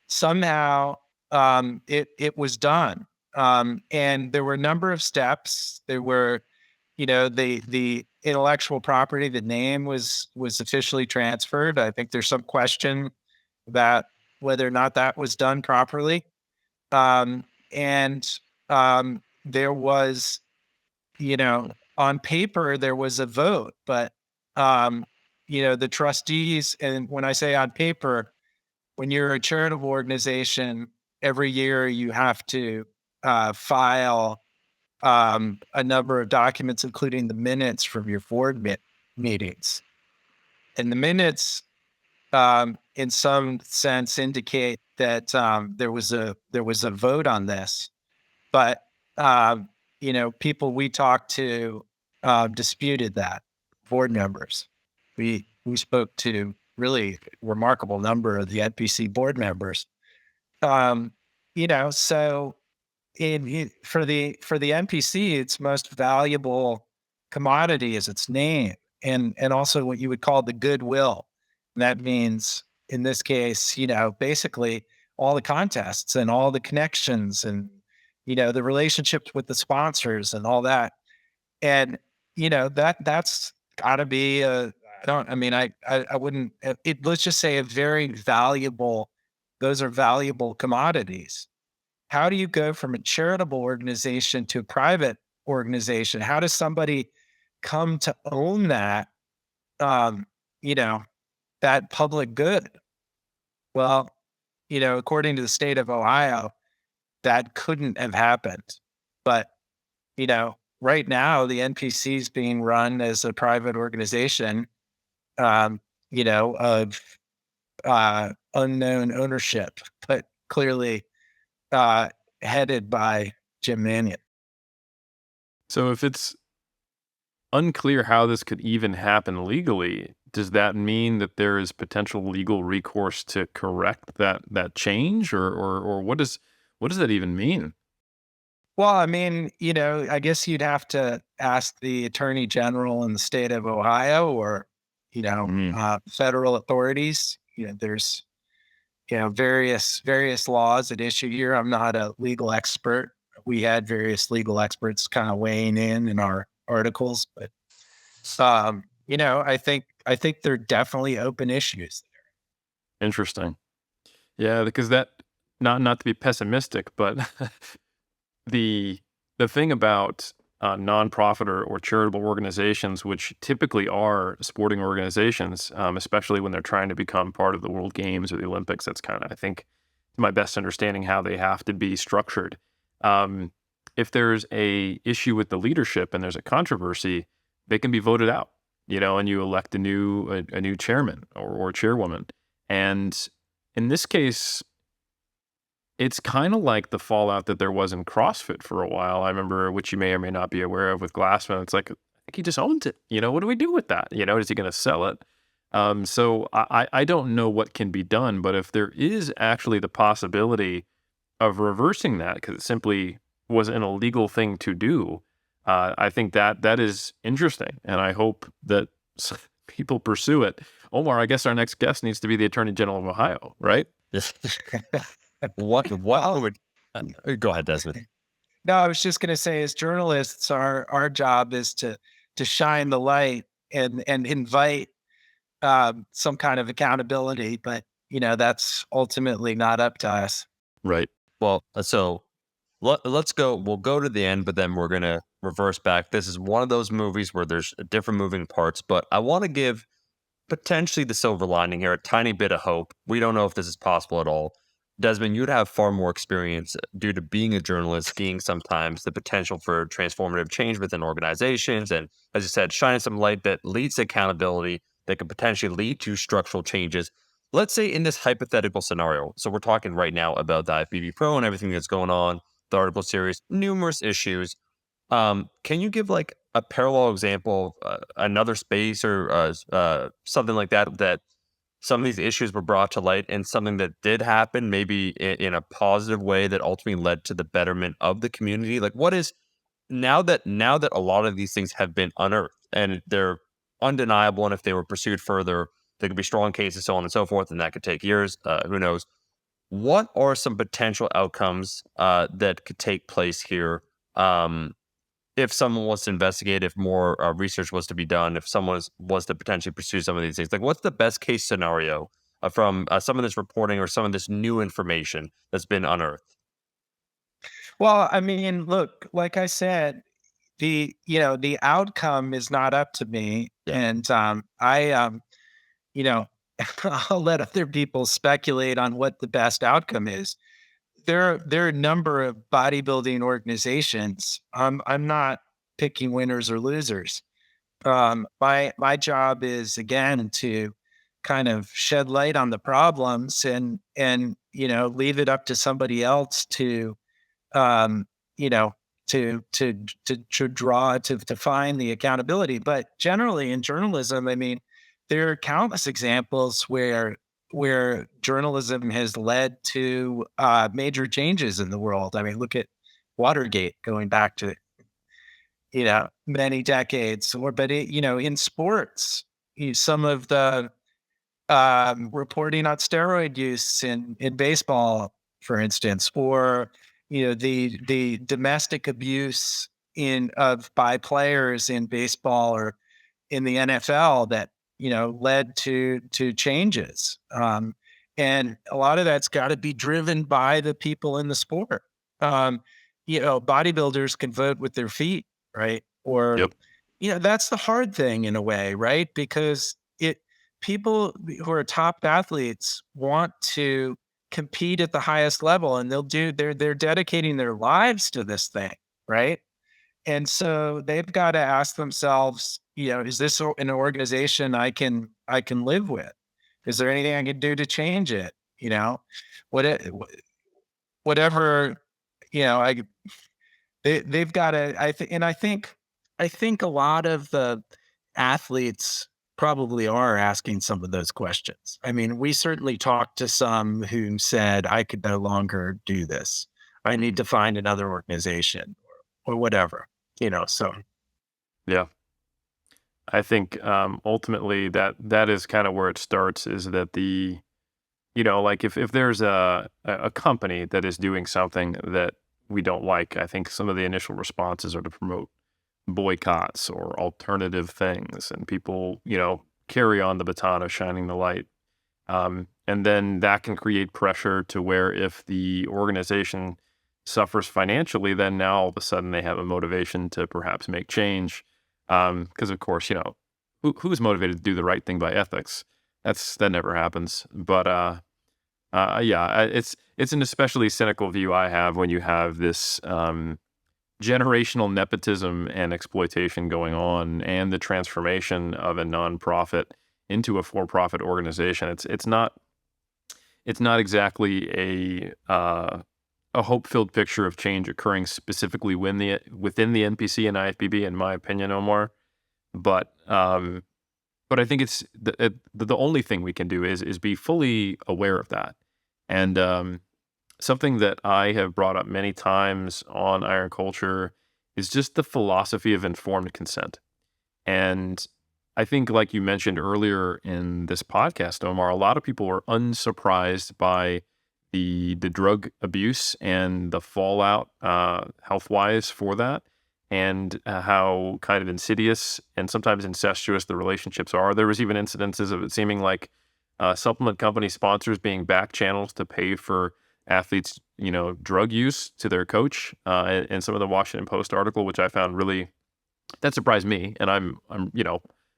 somehow it was done. And there were a number of steps. There were, the intellectual property, the name was officially transferred. I think there's some question about whether or not that was done properly. And there was, on paper, there was a vote, but, the trustees, and when I say on paper, when you're a charitable organization, every year you have to file a number of documents, including the minutes from your board meetings. And the minutes, in some sense, indicate that there was a vote on this, but people we talked to disputed that. Board members, we spoke to really remarkable number of the NPC board members. Um, so for the NPC, its most valuable commodity is its name, and also what you would call the goodwill. And that means in this case, basically all the contests and all the connections and the relationships with the sponsors and all that. And that's got to be a I don't I mean I wouldn't let's just say a very valuable those are valuable commodities. How do you go from a charitable organization to a private organization? How does somebody come to own that, um, you know, that public good? Well, according to the state of Ohio, that couldn't have happened. But, right now the NPC is being run as a private organization, of unknown ownership, but clearly uh, headed by Jim Mannion. So if it's unclear how this could even happen legally, does that mean that there is potential legal recourse to correct that change, or what does that even mean? Well, I mean, I guess you'd have to ask the attorney general in the state of Ohio or, Mm. federal authorities. There's, various laws at issue here. I'm not a legal expert. We had various legal experts kind of weighing in our articles, but I think they're definitely open issues. Interesting. Yeah, because that, not to be pessimistic, but the the thing about nonprofit or charitable organizations, which typically are sporting organizations, especially when they're trying to become part of the World Games or the Olympics, that's kind of, I think, my best understanding how they have to be structured. Um, if there's a issue with the leadership and there's a controversy, they can be voted out, and you elect a new chairman or chairwoman. And in this case, it's kind of like the fallout that there was in CrossFit for a while. I remember, which you may or may not be aware of, with Glassman. It's like, I think he just owns it. What do we do with that? Is he going to sell it? So I don't know what can be done, but if there is actually the possibility of reversing that, because it simply was an illegal thing to do, I think that is interesting, and I hope that people pursue it. Omar, I guess our next guest needs to be the Attorney General of Ohio, right? Yes. What would go ahead, Desmond. No, I was just going to say, as journalists, our job is to shine the light and invite some kind of accountability, but that's ultimately not up to us. Right. Well, so let's go. We'll go to the end, but then we're gonna reverse back. This is one of those movies where there's different moving parts, but I want to give potentially the silver lining here, a tiny bit of hope. We don't know if this is possible at all, Desmond, you'd have far more experience due to being a journalist, seeing sometimes the potential for transformative change within organizations. And as you said, shining some light that leads to accountability that could potentially lead to structural changes. Let's say in this hypothetical scenario. So we're talking right now about the IFBB Pro and everything that's going on, the article series, numerous issues. Can you give like a parallel example of another space or something like that that some of these issues were brought to light and something that did happen maybe in a positive way that ultimately led to the betterment of the community? Like what is now that a lot of these things have been unearthed and they're undeniable, and if they were pursued further there could be strong cases, so on and so forth, and that could take years, who knows. What are some potential outcomes that could take place here, um, if someone was to investigate, if more research was to be done, if someone was to potentially pursue some of these things? Like, what's the best case scenario from some of this reporting or some of this new information that's been unearthed? Well, I mean, look, like I said, the outcome is not up to me, Yeah. and you know, I'll let other people speculate on what the best outcome is. There are a number of bodybuilding organizations. I'm not picking winners or losers. My job is again to kind of shed light on the problems and leave it up to somebody else to um, you know, to draw to find the accountability. But generally in journalism, I mean, there are countless examples where journalism has led to major changes in the world. I mean, look at Watergate going back to many decades, or in sports, some of the reporting on steroid use in baseball, for instance, or the domestic abuse in of by players in baseball or in the NFL that led to changes. And a lot of that's got to be driven by the people in the sport. Um, Bodybuilders can vote with their feet, right? Or Yep. that's the hard thing in a way, right? Because it people who are top athletes want to compete at the highest level, and they're dedicating their lives to this thing, right? And so they've got to ask themselves, is this an organization I can live with? Is there anything I can do to change it? What it, whatever, I they've got to. I think a lot of the athletes probably are asking some of those questions. I mean, we certainly talked to some who said, I could no longer do this. I need to find another organization or whatever, so Yeah. I think ultimately that is kind of where it starts, is that like if there's a company that is doing something that we don't like, I think some of the initial responses are to promote boycotts or alternative things, and people, carry on the baton of shining the light. And then that can create pressure to where if the organization suffers financially, then now all of a sudden they have a motivation to perhaps make change. Because of course, who's motivated to do the right thing by ethics? That never happens. But yeah, it's an especially cynical view I have when you have this generational nepotism and exploitation going on, and the transformation of a nonprofit into a for-profit organization. It's not exactly a hope-filled picture of change occurring specifically within the NPC and IFBB, in my opinion, Omar. But I think it's the only thing we can do is be fully aware of that. And something that I have brought up many times on Iron Culture is just the philosophy of informed consent. And I think, like you mentioned earlier in this podcast, Omar, a lot of people are unsurprised by the drug abuse and the fallout health-wise for that, and how kind of insidious and sometimes incestuous the relationships are. There was even incidences of it seeming like supplement company sponsors being back channels to pay for athletes, drug use to their coach, and some of the Washington Post article, which I found that surprised me. And I'm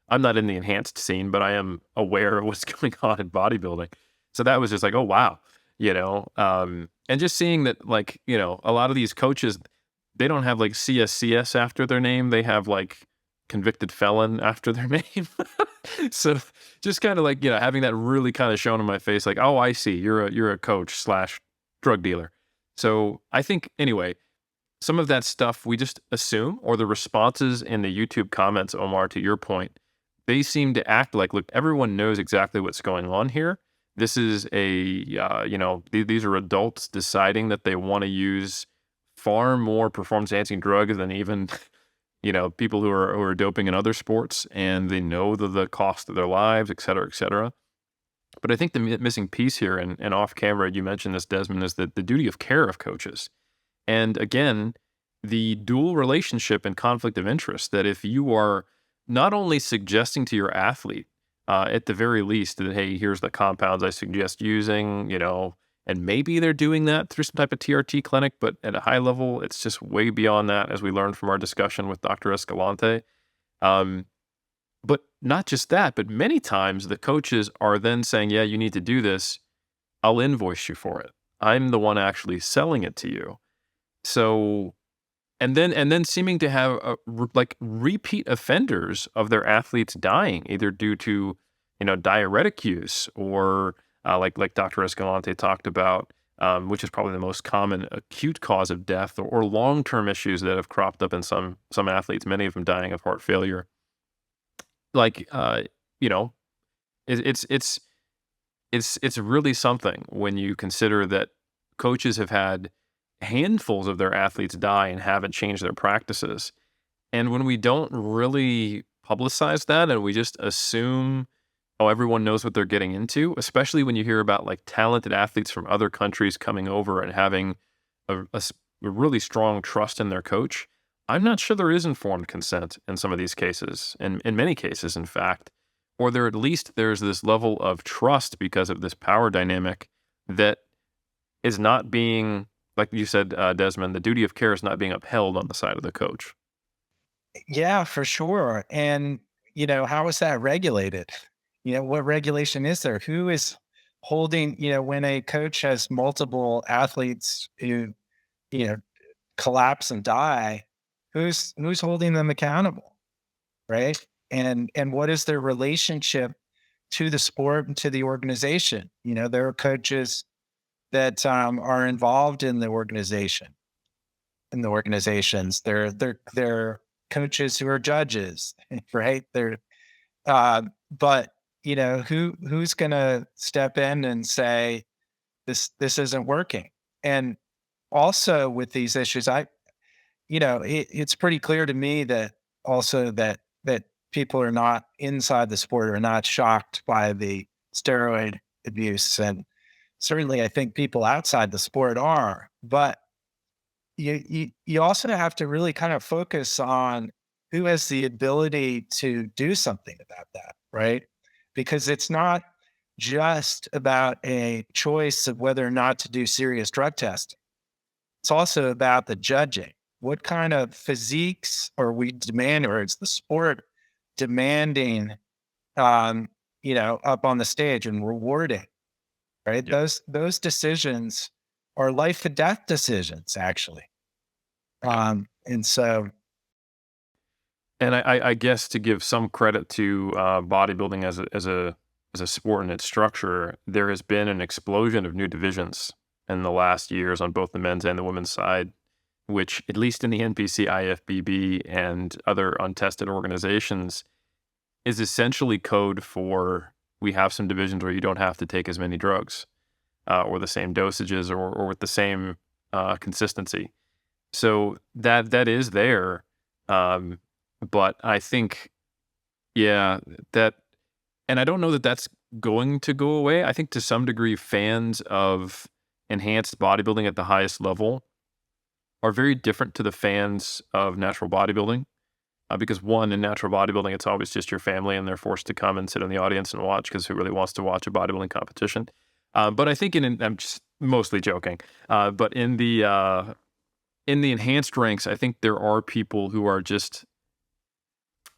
not in the enhanced scene, but I am aware of what's going on in bodybuilding. So that was just like, oh, wow. and just seeing that, like, a lot of these coaches, they don't have like CSCS after their name. They have like convicted felon after their name. So just kind of like, having that really kind of shown in my face, like, oh, I see, you're a coach slash drug dealer. So I think, anyway, some of that stuff we just assume, or the responses in the YouTube comments, Omar, to your point, they seem to act like, look, everyone knows exactly what's going on here. This is these are adults deciding that they want to use far more performance enhancing drugs than even, people who are doping in other sports, and they know the cost of their lives, et cetera, et cetera. But I think the missing piece here, and off camera, you mentioned this, Desmond, is that the duty of care of coaches. And again, the dual relationship and conflict of interest, that if you are not only suggesting to your athlete, at the very least, that, hey, here's the compounds I suggest using, and maybe they're doing that through some type of TRT clinic, but at a high level, it's just way beyond that, as we learned from our discussion with Dr. Escalante. Um, but not just that, but many times the coaches are then saying, yeah, you need to do this. I'll invoice you for it. I'm the one actually selling it to you. So, and then seeming to have like repeat offenders of their athletes dying, either due to, diuretic use, or like Dr. Escalante talked about, which is probably the most common acute cause of death, or long-term issues that have cropped up in some athletes, many of them dying of heart failure. Like, you know, it, it's really something when you consider that coaches have had handfuls of their athletes die and haven't changed their practices. And when we don't really publicize that, and we just assume, oh, everyone knows what they're getting into, especially when you hear about like talented athletes from other countries coming over and having a really strong trust in their coach, I'm not sure there is informed consent in some of these cases, and in many cases, in fact, or there at least there's this level of trust because of this power dynamic that is not being, like you said, Desmond, the duty of care is not being upheld on the side of the coach. Yeah, for sure. And, how is that regulated? What regulation is there? Who is holding, when a coach has multiple athletes who, you know, collapse and die, who's holding them accountable, right? And what is their relationship to the sport and to the organization? There are coaches that are involved in the organization, in the organizations. They're coaches who are judges, right? Uh, but who's going to step in and say this isn't working? And also with these issues, it's pretty clear to me that also that people are not inside the sport are not shocked by the steroid abuse, and certainly I think people outside the sport are. But you also have to really kind of focus on who has the ability to do something about that, right? Because it's not just about a choice of whether or not to do serious drug testing. It's also about the judging. What kind of physiques are we demanding, or is the sport demanding, up on the stage and rewarding, right? Yep. Those decisions are life and death decisions, actually. Yep. And so, And I guess to give some credit to bodybuilding as a sport and its structure, there has been an explosion of new divisions in the last years on both the men's and the women's side, which, at least in the NPC, IFBB, and other untested organizations, is essentially code for, we have some divisions where you don't have to take as many drugs, or the same dosages, or with the same consistency. So that is there. Um, but I think, yeah, that, and I don't know that that's going to go away. I think to some degree, fans of enhanced bodybuilding at the highest level are very different to the fans of natural bodybuilding. Because one, in natural bodybuilding, it's always just your family, and they're forced to come and sit in the audience and watch, because who really wants to watch a bodybuilding competition? But I think I'm just mostly joking. But in the enhanced ranks, I think there are people who are just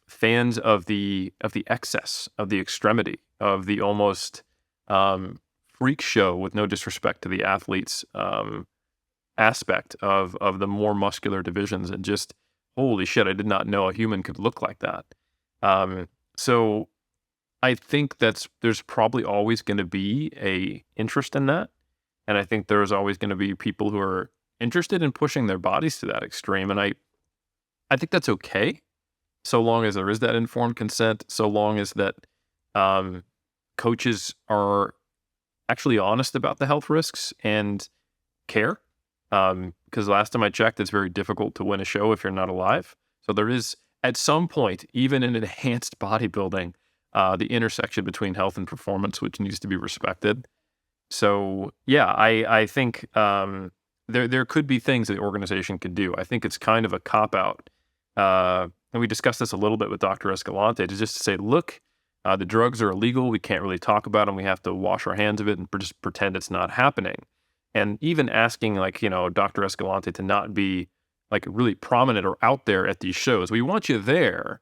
fans of the excess, of the extremity, of the almost freak show, with no disrespect to the athletes, aspect of the more muscular divisions, and just holy shit, I did not know a human could look like that. So I think there's probably always going to be a interest in that, and I think there's always going to be people who are interested in pushing their bodies to that extreme, and I think that's okay, so long as there is that informed consent, so long as that coaches are actually honest about the health risks and care. Because last time I checked, it's very difficult to win a show if you're not alive. So there is, at some point, even in enhanced bodybuilding, the intersection between health and performance, which needs to be respected. So yeah, I think there could be things that the organization could do. I think it's kind of a cop-out. And we discussed this a little bit with Dr. Escalante, to just say, look, the drugs are illegal. We can't really talk about them. We have to wash our hands of it and just pretend it's not happening. And even asking, like, Dr. Escalante to not be like really prominent or out there at these shows. We want you there,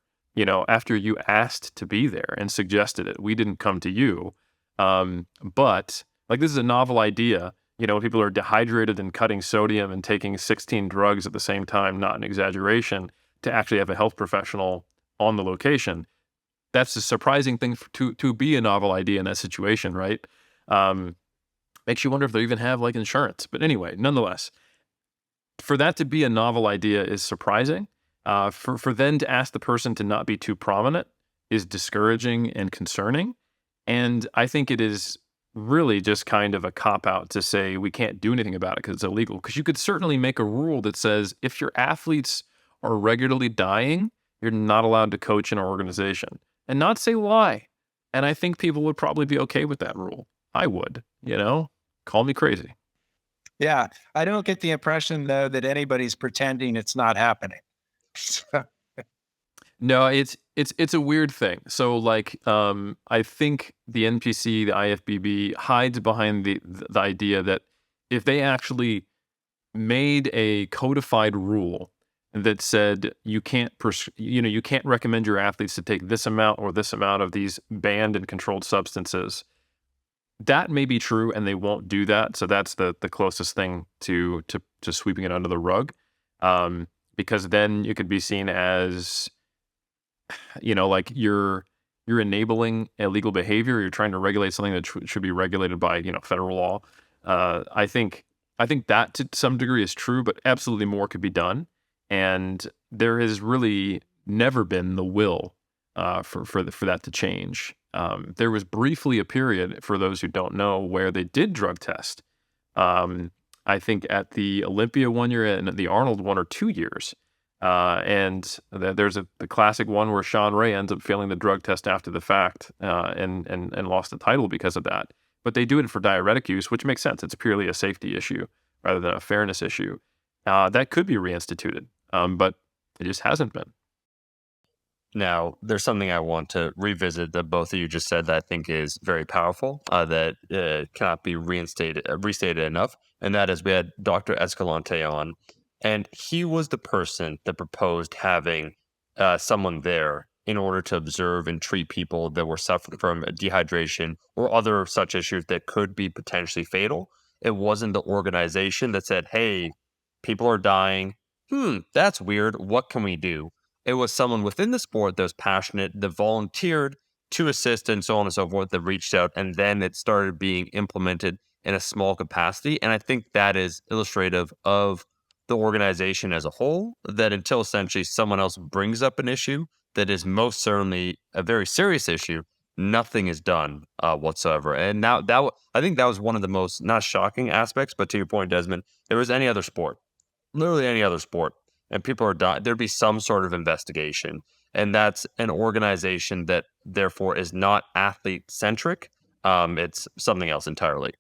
after you asked to be there and suggested it. We didn't come to you. But like, this is a novel idea. People are dehydrated and cutting sodium and taking 16 drugs at the same time, not an exaggeration, to actually have a health professional on the location. That's a surprising thing to be a novel idea in that situation, right? Makes you wonder if they even have like insurance. But anyway, nonetheless, for that to be a novel idea is surprising. For then to ask the person to not be too prominent is discouraging and concerning. And I think it is really just kind of a cop-out to say we can't do anything about it because it's illegal. Because you could certainly make a rule that says if your athletes are regularly dying, you're not allowed to coach in our organization, and not say why. And I think people would probably be okay with that rule. I would, call me crazy. Yeah. I don't get the impression, though, that anybody's pretending it's not happening. No, it's a weird thing. So like, I think the NPC, the IFBB hides behind the idea that if they actually made a codified rule that said you can't recommend your athletes to take this amount or this amount of these banned and controlled substances, that may be true, and they won't do that. So that's the closest thing to sweeping it under the rug, because then you could be seen as, like you're enabling illegal behavior. You're trying to regulate something that should be regulated by federal law. I think that to some degree is true, but absolutely more could be done. And there has really never been the will for that to change. There was briefly a period, for those who don't know, where they did drug test. I think at the Olympia 1 year and the Arnold 1 or 2 years. And there's the classic one where Sean Ray ends up failing the drug test after the fact and lost the title because of that. But they do it for diuretic use, which makes sense. It's purely a safety issue rather than a fairness issue. That could be reinstituted, but it just hasn't been. Now, there's something I want to revisit that both of you just said that I think is very powerful, that cannot be restated enough, and that is we had Dr. Escalante on, and he was the person that proposed having someone there in order to observe and treat people that were suffering from dehydration or other such issues that could be potentially fatal. It wasn't the organization that said, hey, people are dying. That's weird. What can we do? It was someone within the sport that was passionate, that volunteered to assist and so on and so forth, that reached out, and then it started being implemented in a small capacity. And I think that is illustrative of the organization as a whole, that until essentially someone else brings up an issue that is most certainly a very serious issue, nothing is done whatsoever. And now I think that was one of the most, not shocking aspects, but to your point, Desmond, there was any other sport, literally any other sport, and people are dying, there'd be some sort of investigation. And that's an organization that therefore is not athlete centric. It's something else entirely.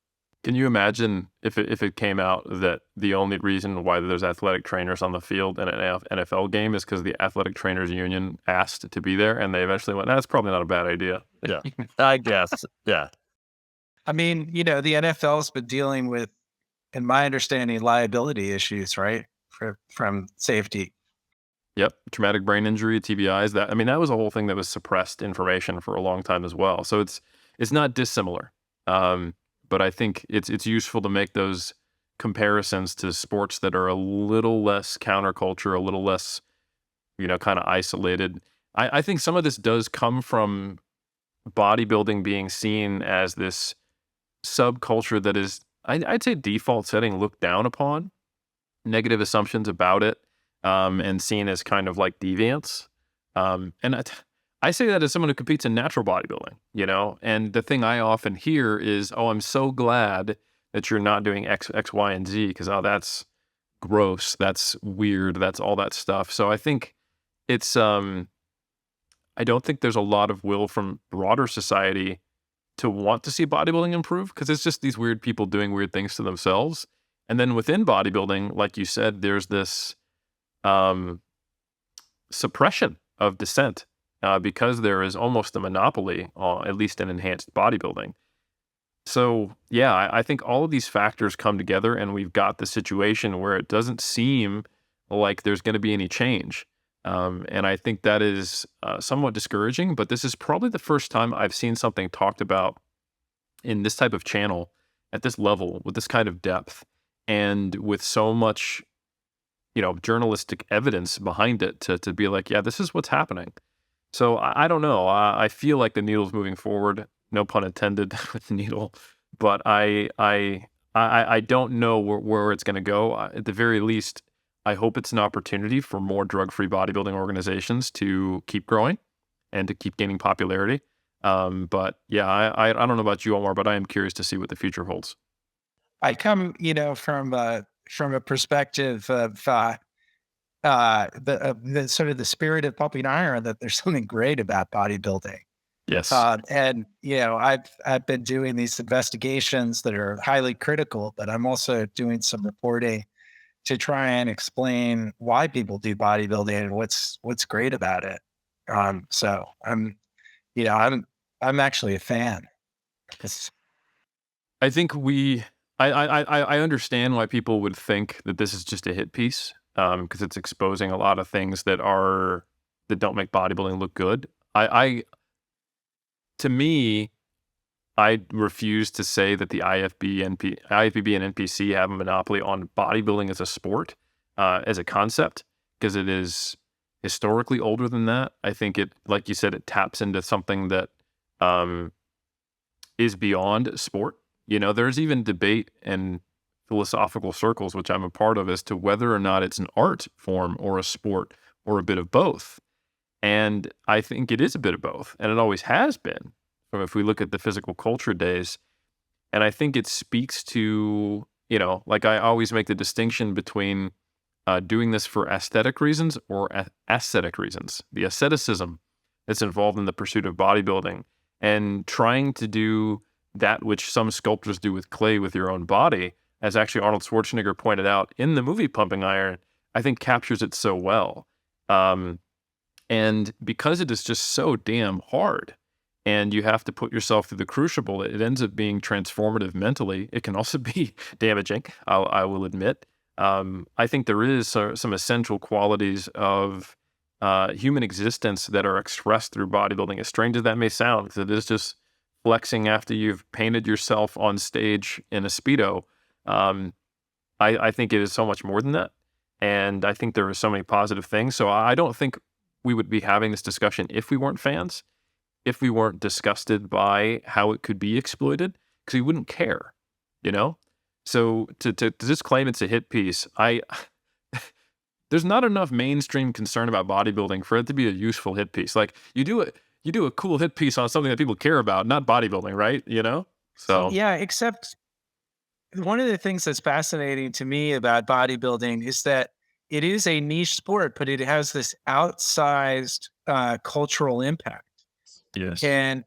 Can you imagine if it came out that the only reason why there's athletic trainers on the field in an NFL game is because the athletic trainers union asked to be there, and they eventually went, that's probably not a bad idea. Yeah, I guess. Yeah. I mean, the NFL's been dealing with, in my understanding, liability issues, right? From safety. Yep. Traumatic brain injury, TBIs. That was a whole thing that was suppressed information for a long time as well. So it's not dissimilar. but I think it's useful to make those comparisons to sports that are a little less counterculture, a little less, kind of isolated. I think some of this does come from bodybuilding being seen as this subculture that is, I'd say, default setting looked down upon, negative assumptions about it, and seen as kind of like deviants. And I say that as someone who competes in natural bodybuilding, and the thing I often hear is, oh, I'm so glad that you're not doing X, Y, and Z because, oh, that's gross. That's weird. That's all that stuff. So I think it's, I don't think there's a lot of will from broader society to want to see bodybuilding improve because it's just these weird people doing weird things to themselves. And then within bodybuilding, like you said, there's this suppression of dissent because there is almost a monopoly, at least in enhanced bodybuilding. So, yeah, I think all of these factors come together and we've got the situation where it doesn't seem like there's going to be any change. And I think that is somewhat discouraging, but this is probably the first time I've seen something talked about in this type of channel at this level with this kind of depth and with so much, journalistic evidence behind it to be like, yeah, this is what's happening. So I don't know. I feel like the needle's moving forward. No pun intended with the needle, but I don't know where it's going to go. At the very least, I hope it's an opportunity for more drug-free bodybuilding organizations to keep growing and to keep gaining popularity. But yeah, I don't know about you, Omar, but I am curious to see what the future holds. I come, from a perspective of the sort of the spirit of pumping iron, that there's something great about bodybuilding. Yes. And I've been doing these investigations that are highly critical, but I'm also doing some reporting to try and explain why people do bodybuilding and what's great about it. So I'm actually a fan. It's, I think I understand why people would think that this is just a hit piece, because it's exposing a lot of things that don't make bodybuilding look good. To me, I refuse to say that the IFBB and NPC have a monopoly on bodybuilding as a sport, as a concept, because it is historically older than that. I think it, like you said, it taps into something that is beyond sport. There's even debate in philosophical circles, which I'm a part of, as to whether or not it's an art form or a sport or a bit of both. And I think it is a bit of both, and it always has been, from if we look at the physical culture days. And I think it speaks to, like I always make the distinction between doing this for aesthetic reasons or ascetic reasons. The asceticism that's involved in the pursuit of bodybuilding and trying to do that which some sculptors do with clay with your own body, as actually Arnold Schwarzenegger pointed out in the movie Pumping Iron, I think captures it so well. And because it is just so damn hard and you have to put yourself through the crucible, it ends up being transformative mentally. It can also be damaging, I will admit. I think there is some essential qualities of human existence that are expressed through bodybuilding, as strange as that may sound, because it is just flexing after you've painted yourself on stage in a Speedo. I think it is so much more than that. And I think there are so many positive things. So I don't think we would be having this discussion if we weren't fans, if we weren't disgusted by how it could be exploited, because we wouldn't care, So to just claim it's a hit piece, there's not enough mainstream concern about bodybuilding for it to be a useful hit piece. Like you do a cool hit piece on something that people care about, not bodybuilding, right? So yeah, except one of the things that's fascinating to me about bodybuilding is that it is a niche sport, but it has this outsized cultural impact. yes, And,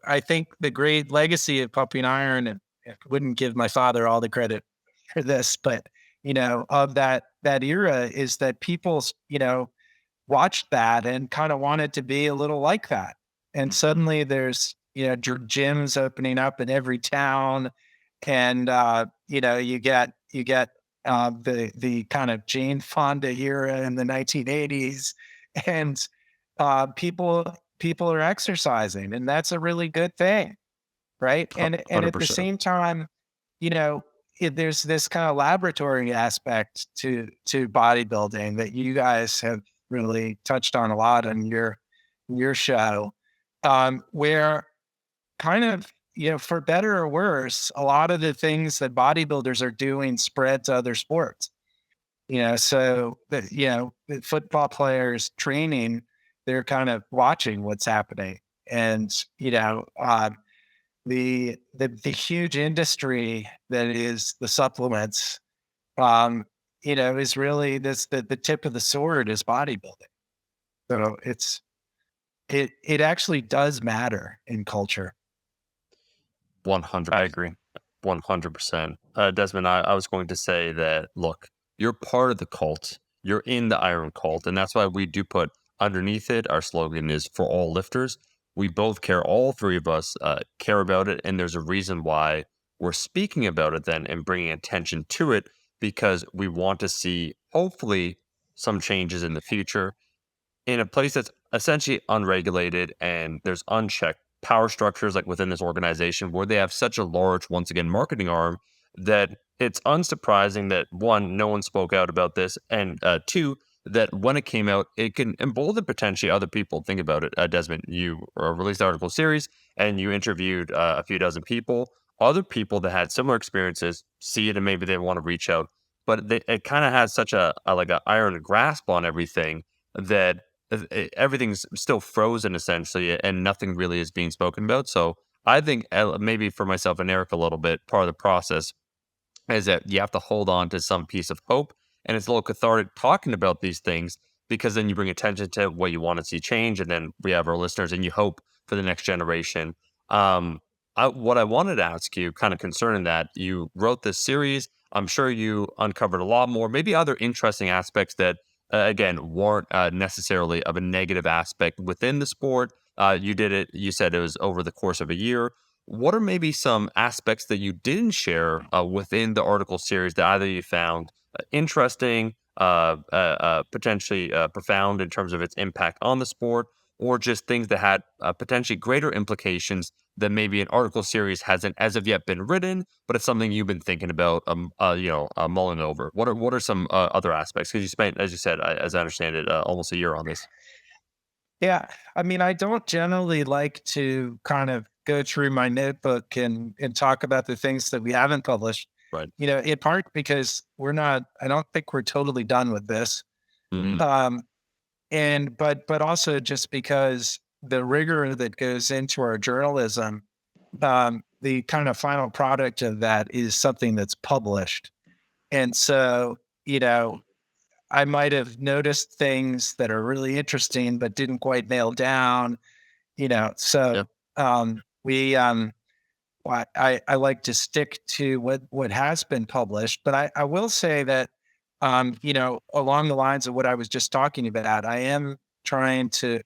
I think the great legacy of pumping iron, and I wouldn't give my father all the credit for this, but, of that era, is that people, watched that and kind of wanted to be a little like that. And suddenly there's, gyms opening up in every town. And, you get the kind of Jane Fonda era in the 1980s. And people are exercising, and that's a really good thing. right? hu- And at the 100%. same time, you know, there's this kind of laboratory aspect to bodybuilding that you guys have really touched on a lot in your show, where kind of, for better or worse, a lot of the things that bodybuilders are doing spread to other sports. So the football players training, they're kind of watching what's happening, and the huge industry that is the supplements, is really the tip of the sword is bodybuilding. So it actually does matter in culture. 100. I agree. 100%. Desmond, I was going to say that, look, you're part of the cult. You're in the Iron Cult. And that's why we do put underneath it, our slogan is for all lifters. We both care, all three of us care about it. And there's a reason why we're speaking about it then and bringing attention to it, because we want to see, hopefully, some changes in the future in a place that's essentially unregulated and there's unchecked power structures like within this organization where they have such a large, once again, marketing arm that it's unsurprising that one, no one spoke out about this, and two, that when it came out, it can embolden potentially other people. Think about it, Desmond. You released the article series and you interviewed a few dozen people. Other people that had similar experiences see it and maybe they want to reach out, but it kind of has such a like a iron grasp on everything that everything's still frozen essentially, and nothing really is being spoken about. So I think maybe for myself and Eric a little bit, part of the process is that you have to hold on to some piece of hope. And it's a little cathartic talking about these things because then you bring attention to what you want to see change. And then we have our listeners and you hope for the next generation. What I wanted to ask you, kind of concerning that, you wrote this series. I'm sure you uncovered a lot more, maybe other interesting aspects that, again, weren't necessarily of a negative aspect within the sport. You did it, you said it was over the course of a year. What are maybe some aspects that you didn't share within the article series that either you found interesting, potentially profound in terms of its impact on the sport, or just things that had potentially greater implications that maybe an article series hasn't as of yet been written, but it's something you've been thinking about, mulling over. What are some other aspects? Because you spent, as you said, as I understand it, almost a year on this. Yeah. I mean, I don't generally like to kind of go through my notebook and talk about the things that we haven't published, Right. in part because I don't think we're totally done with this. Hmm. Um, but also just because the rigor that goes into our journalism, the kind of final product of that is something that's published. And so, you know, I might have noticed things that are really interesting, but didn't quite nail down, Yeah. so we I like to stick to what has been published, but I will say that along the lines of what I was just talking about, I am trying to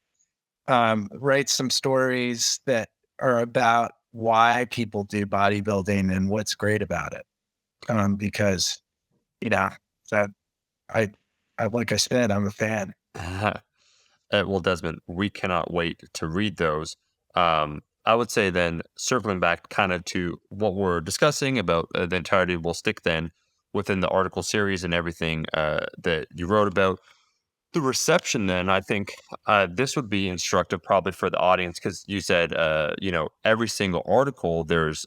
write some stories that are about why people do bodybuilding and what's great about it. Because you know that I, like I said, I'm a fan. Well, Desmond, we cannot wait to read those. I would say then, circling back kind of to what we're discussing about the entirety, we'll stick then within the article series and everything that you wrote about. The reception, then, I think this would be instructive probably for the audience because you said, every single article, there's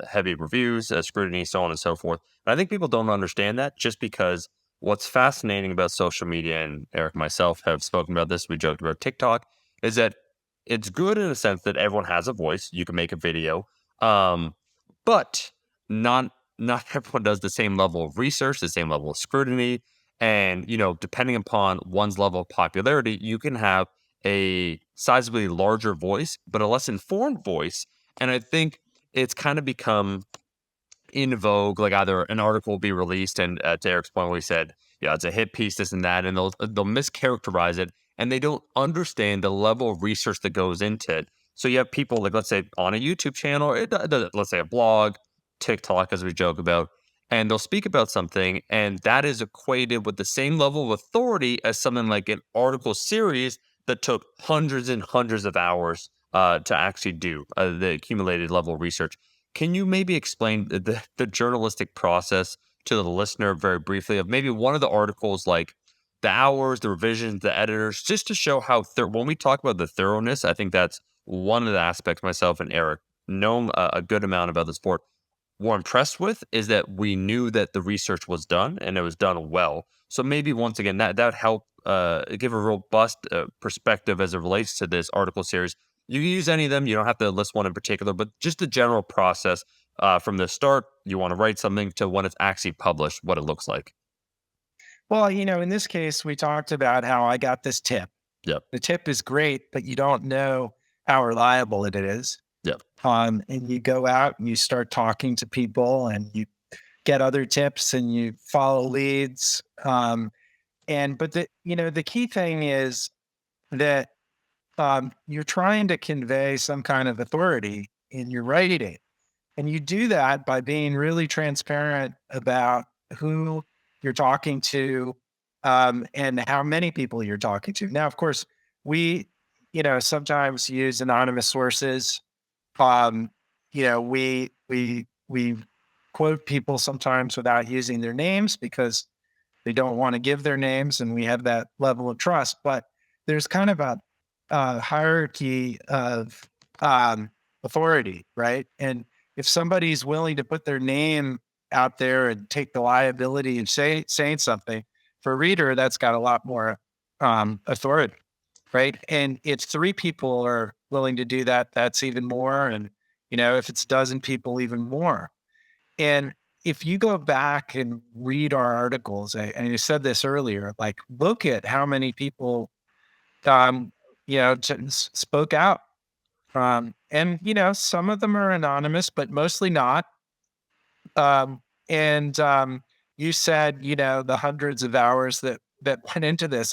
heavy reviews, scrutiny, so on and so forth. And I think people don't understand that just because what's fascinating about social media, and Eric and myself have spoken about this, we joked about TikTok, is that it's good in a sense that everyone has a voice. You can make a video, um, but not everyone does the same level of research, the same level of scrutiny, and, depending upon one's level of popularity, you can have a sizably larger voice, but a less informed voice. And I think it's kind of become in vogue, like either an article will be released, and to Eric's point, where he said, yeah, it's a hit piece, this and that, and they'll mischaracterize it, and they don't understand the level of research that goes into it. So you have people like, let's say, on a YouTube channel, or let's say a blog, TikTok, as we joke about, and they'll speak about something, and that is equated with the same level of authority as something like an article series that took hundreds and hundreds of hours to actually do the accumulated level of research. Can you maybe explain the journalistic process to the listener very briefly of maybe one of the articles, like the hours, the revisions, the editors, just to show how when we talk about the thoroughness, I think that's one of the aspects myself and Eric, knowing a good amount about the sport, were impressed with is that we knew that the research was done and it was done well. So maybe once again that would help give a robust perspective as it relates to this article series. You can use any of them. You don't have to list one in particular, but just the general process from the start. You want to write something to when it's actually published, what it looks like. Well, in this case, we talked about how I got this tip. Yep. The tip is great, but you don't know how reliable it is. Yep. And you go out and you start talking to people and you get other tips and you follow leads. But the key thing is that you're trying to convey some kind of authority in your writing. And you do that by being really transparent about who you're talking to, and how many people you're talking to. Now, of course, we, sometimes use anonymous sources. Um, we quote people sometimes without using their names because they don't want to give their names, and we have that level of trust. But there's kind of a hierarchy of authority, right? And if somebody's willing to put their name out there and take the liability of saying something, for a reader, that's got a lot more authority, right? And if three people are willing to do that, that's even more. And if it's a dozen people, even more. And if you go back and read our articles, and you said this earlier, like look at how many people, um, spoke out. And some of them are anonymous, but mostly not. And you said, the hundreds of hours that went into this.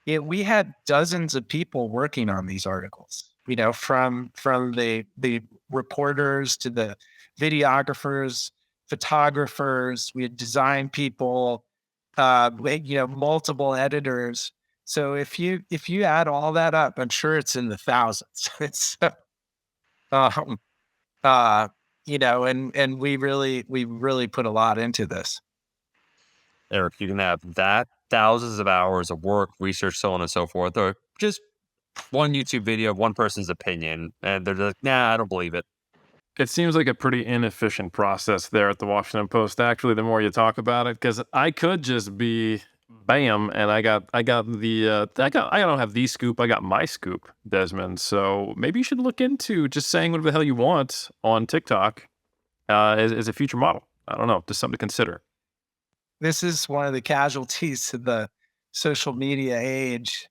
We had dozens of people working on these articles, from the reporters to the videographers, photographers. We had design people, multiple editors. So if you add all that up, I'm sure it's in the thousands. It's um, uh, and we really put a lot into this. Eric, you can have that thousands of hours of work, research, so on and so forth, or just one YouTube video of one person's opinion, and they're like, "Nah, I don't believe it." It seems like a pretty inefficient process there at the Washington Post, actually, the more you talk about it, because I could just be bam, and I don't have the scoop, I got my scoop, Desmond. So maybe you should look into just saying whatever the hell you want on TikTok as a future model. I don't know, just something to consider. This is one of the casualties of the social media age.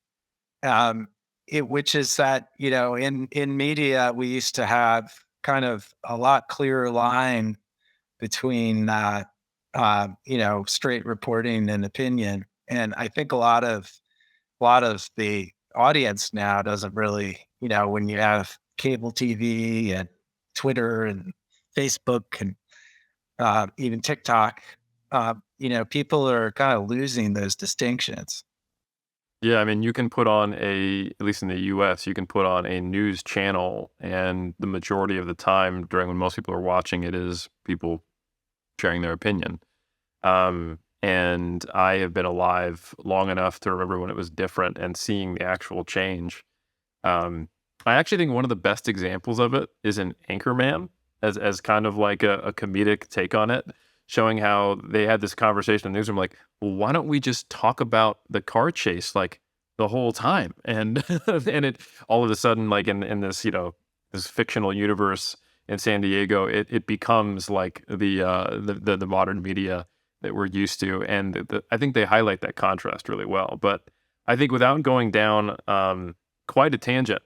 Which is that, in media, we used to have kind of a lot clearer line between, straight reporting and opinion. And I think a lot of the audience now doesn't really, when you have cable TV and Twitter and Facebook and even TikTok, people are kind of losing those distinctions. Yeah, I mean, you can put on at least in the US, you can put on a news channel, and the majority of the time during when most people are watching it is people sharing their opinion. And I have been alive long enough to remember when it was different and seeing the actual change. Um, I actually think one of the best examples of it is an Anchorman as kind of like a comedic take on it, showing how they had this conversation in the newsroom, like, well, why don't we just talk about the car chase like the whole time? And and it all of a sudden, like in this, this fictional universe in San Diego, it becomes like the modern media that we're used to. And I think they highlight that contrast really well. But I think without going down quite a tangent,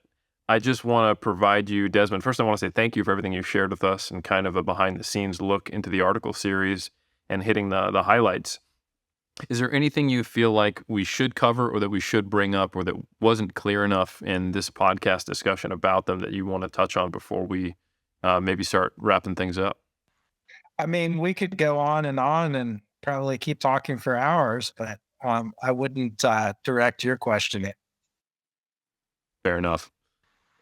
I just want to provide you, Desmond. First, I want to say thank you for everything you've shared with us and kind of a behind the scenes look into the article series and hitting the highlights. Is there anything you feel like we should cover or that we should bring up or that wasn't clear enough in this podcast discussion about them that you want to touch on before we maybe start wrapping things up? I mean, we could go on and probably keep talking for hours, but I wouldn't direct your question. Fair enough.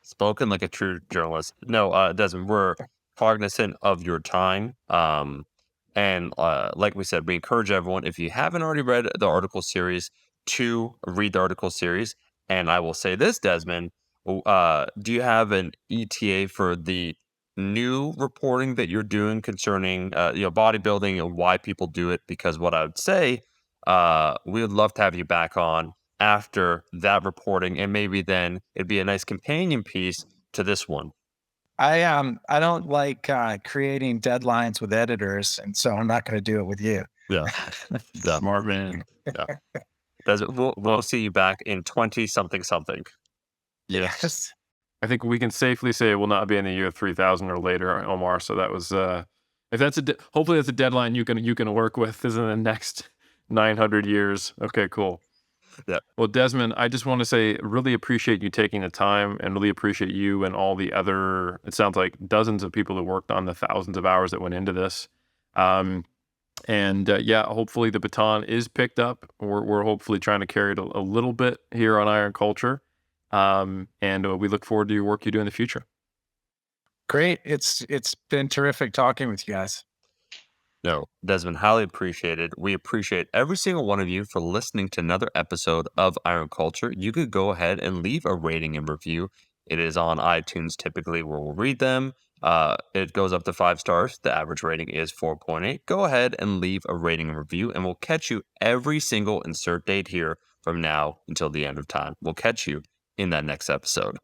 Spoken like a true journalist. No, Desmond, we're cognizant of your time. And like we said, we encourage everyone, if you haven't already read the article series, to read the article series. And I will say this, Desmond, do you have an ETA for the new reporting that you're doing concerning bodybuilding and why people do it? Because what I would say, we would love to have you back on after that reporting, and maybe then it'd be a nice companion piece to this one. I don't like creating deadlines with editors, and so I'm not going to do it with you. Yeah. Yeah. Smart man. Yeah. We'll see you back in 20 something something. Yes. I think we can safely say it will not be in the year 3000 or later, Omar. So that was, if that's hopefully that's a deadline you can work with, is in the next 900 years. Okay, cool. Yeah. Well, Desmond, I just want to say, really appreciate you taking the time, and really appreciate you and all the other, it sounds like dozens of people that worked on the thousands of hours that went into this. Yeah, hopefully the baton is picked up. We're hopefully trying to carry it a little bit here on Iron Culture. We look forward to your work you do in the future. Great. It's been terrific talking with you guys. No, Desmond, highly appreciated. We appreciate every single one of you for listening to another episode of Iron Culture. You could go ahead and leave a rating and review. It is on iTunes typically where we'll read them. It goes up to 5 stars. The average rating is 4.8. Go ahead and leave a rating and review, and we'll catch you every single insert date here from now until the end of time. We'll catch you in that next episode.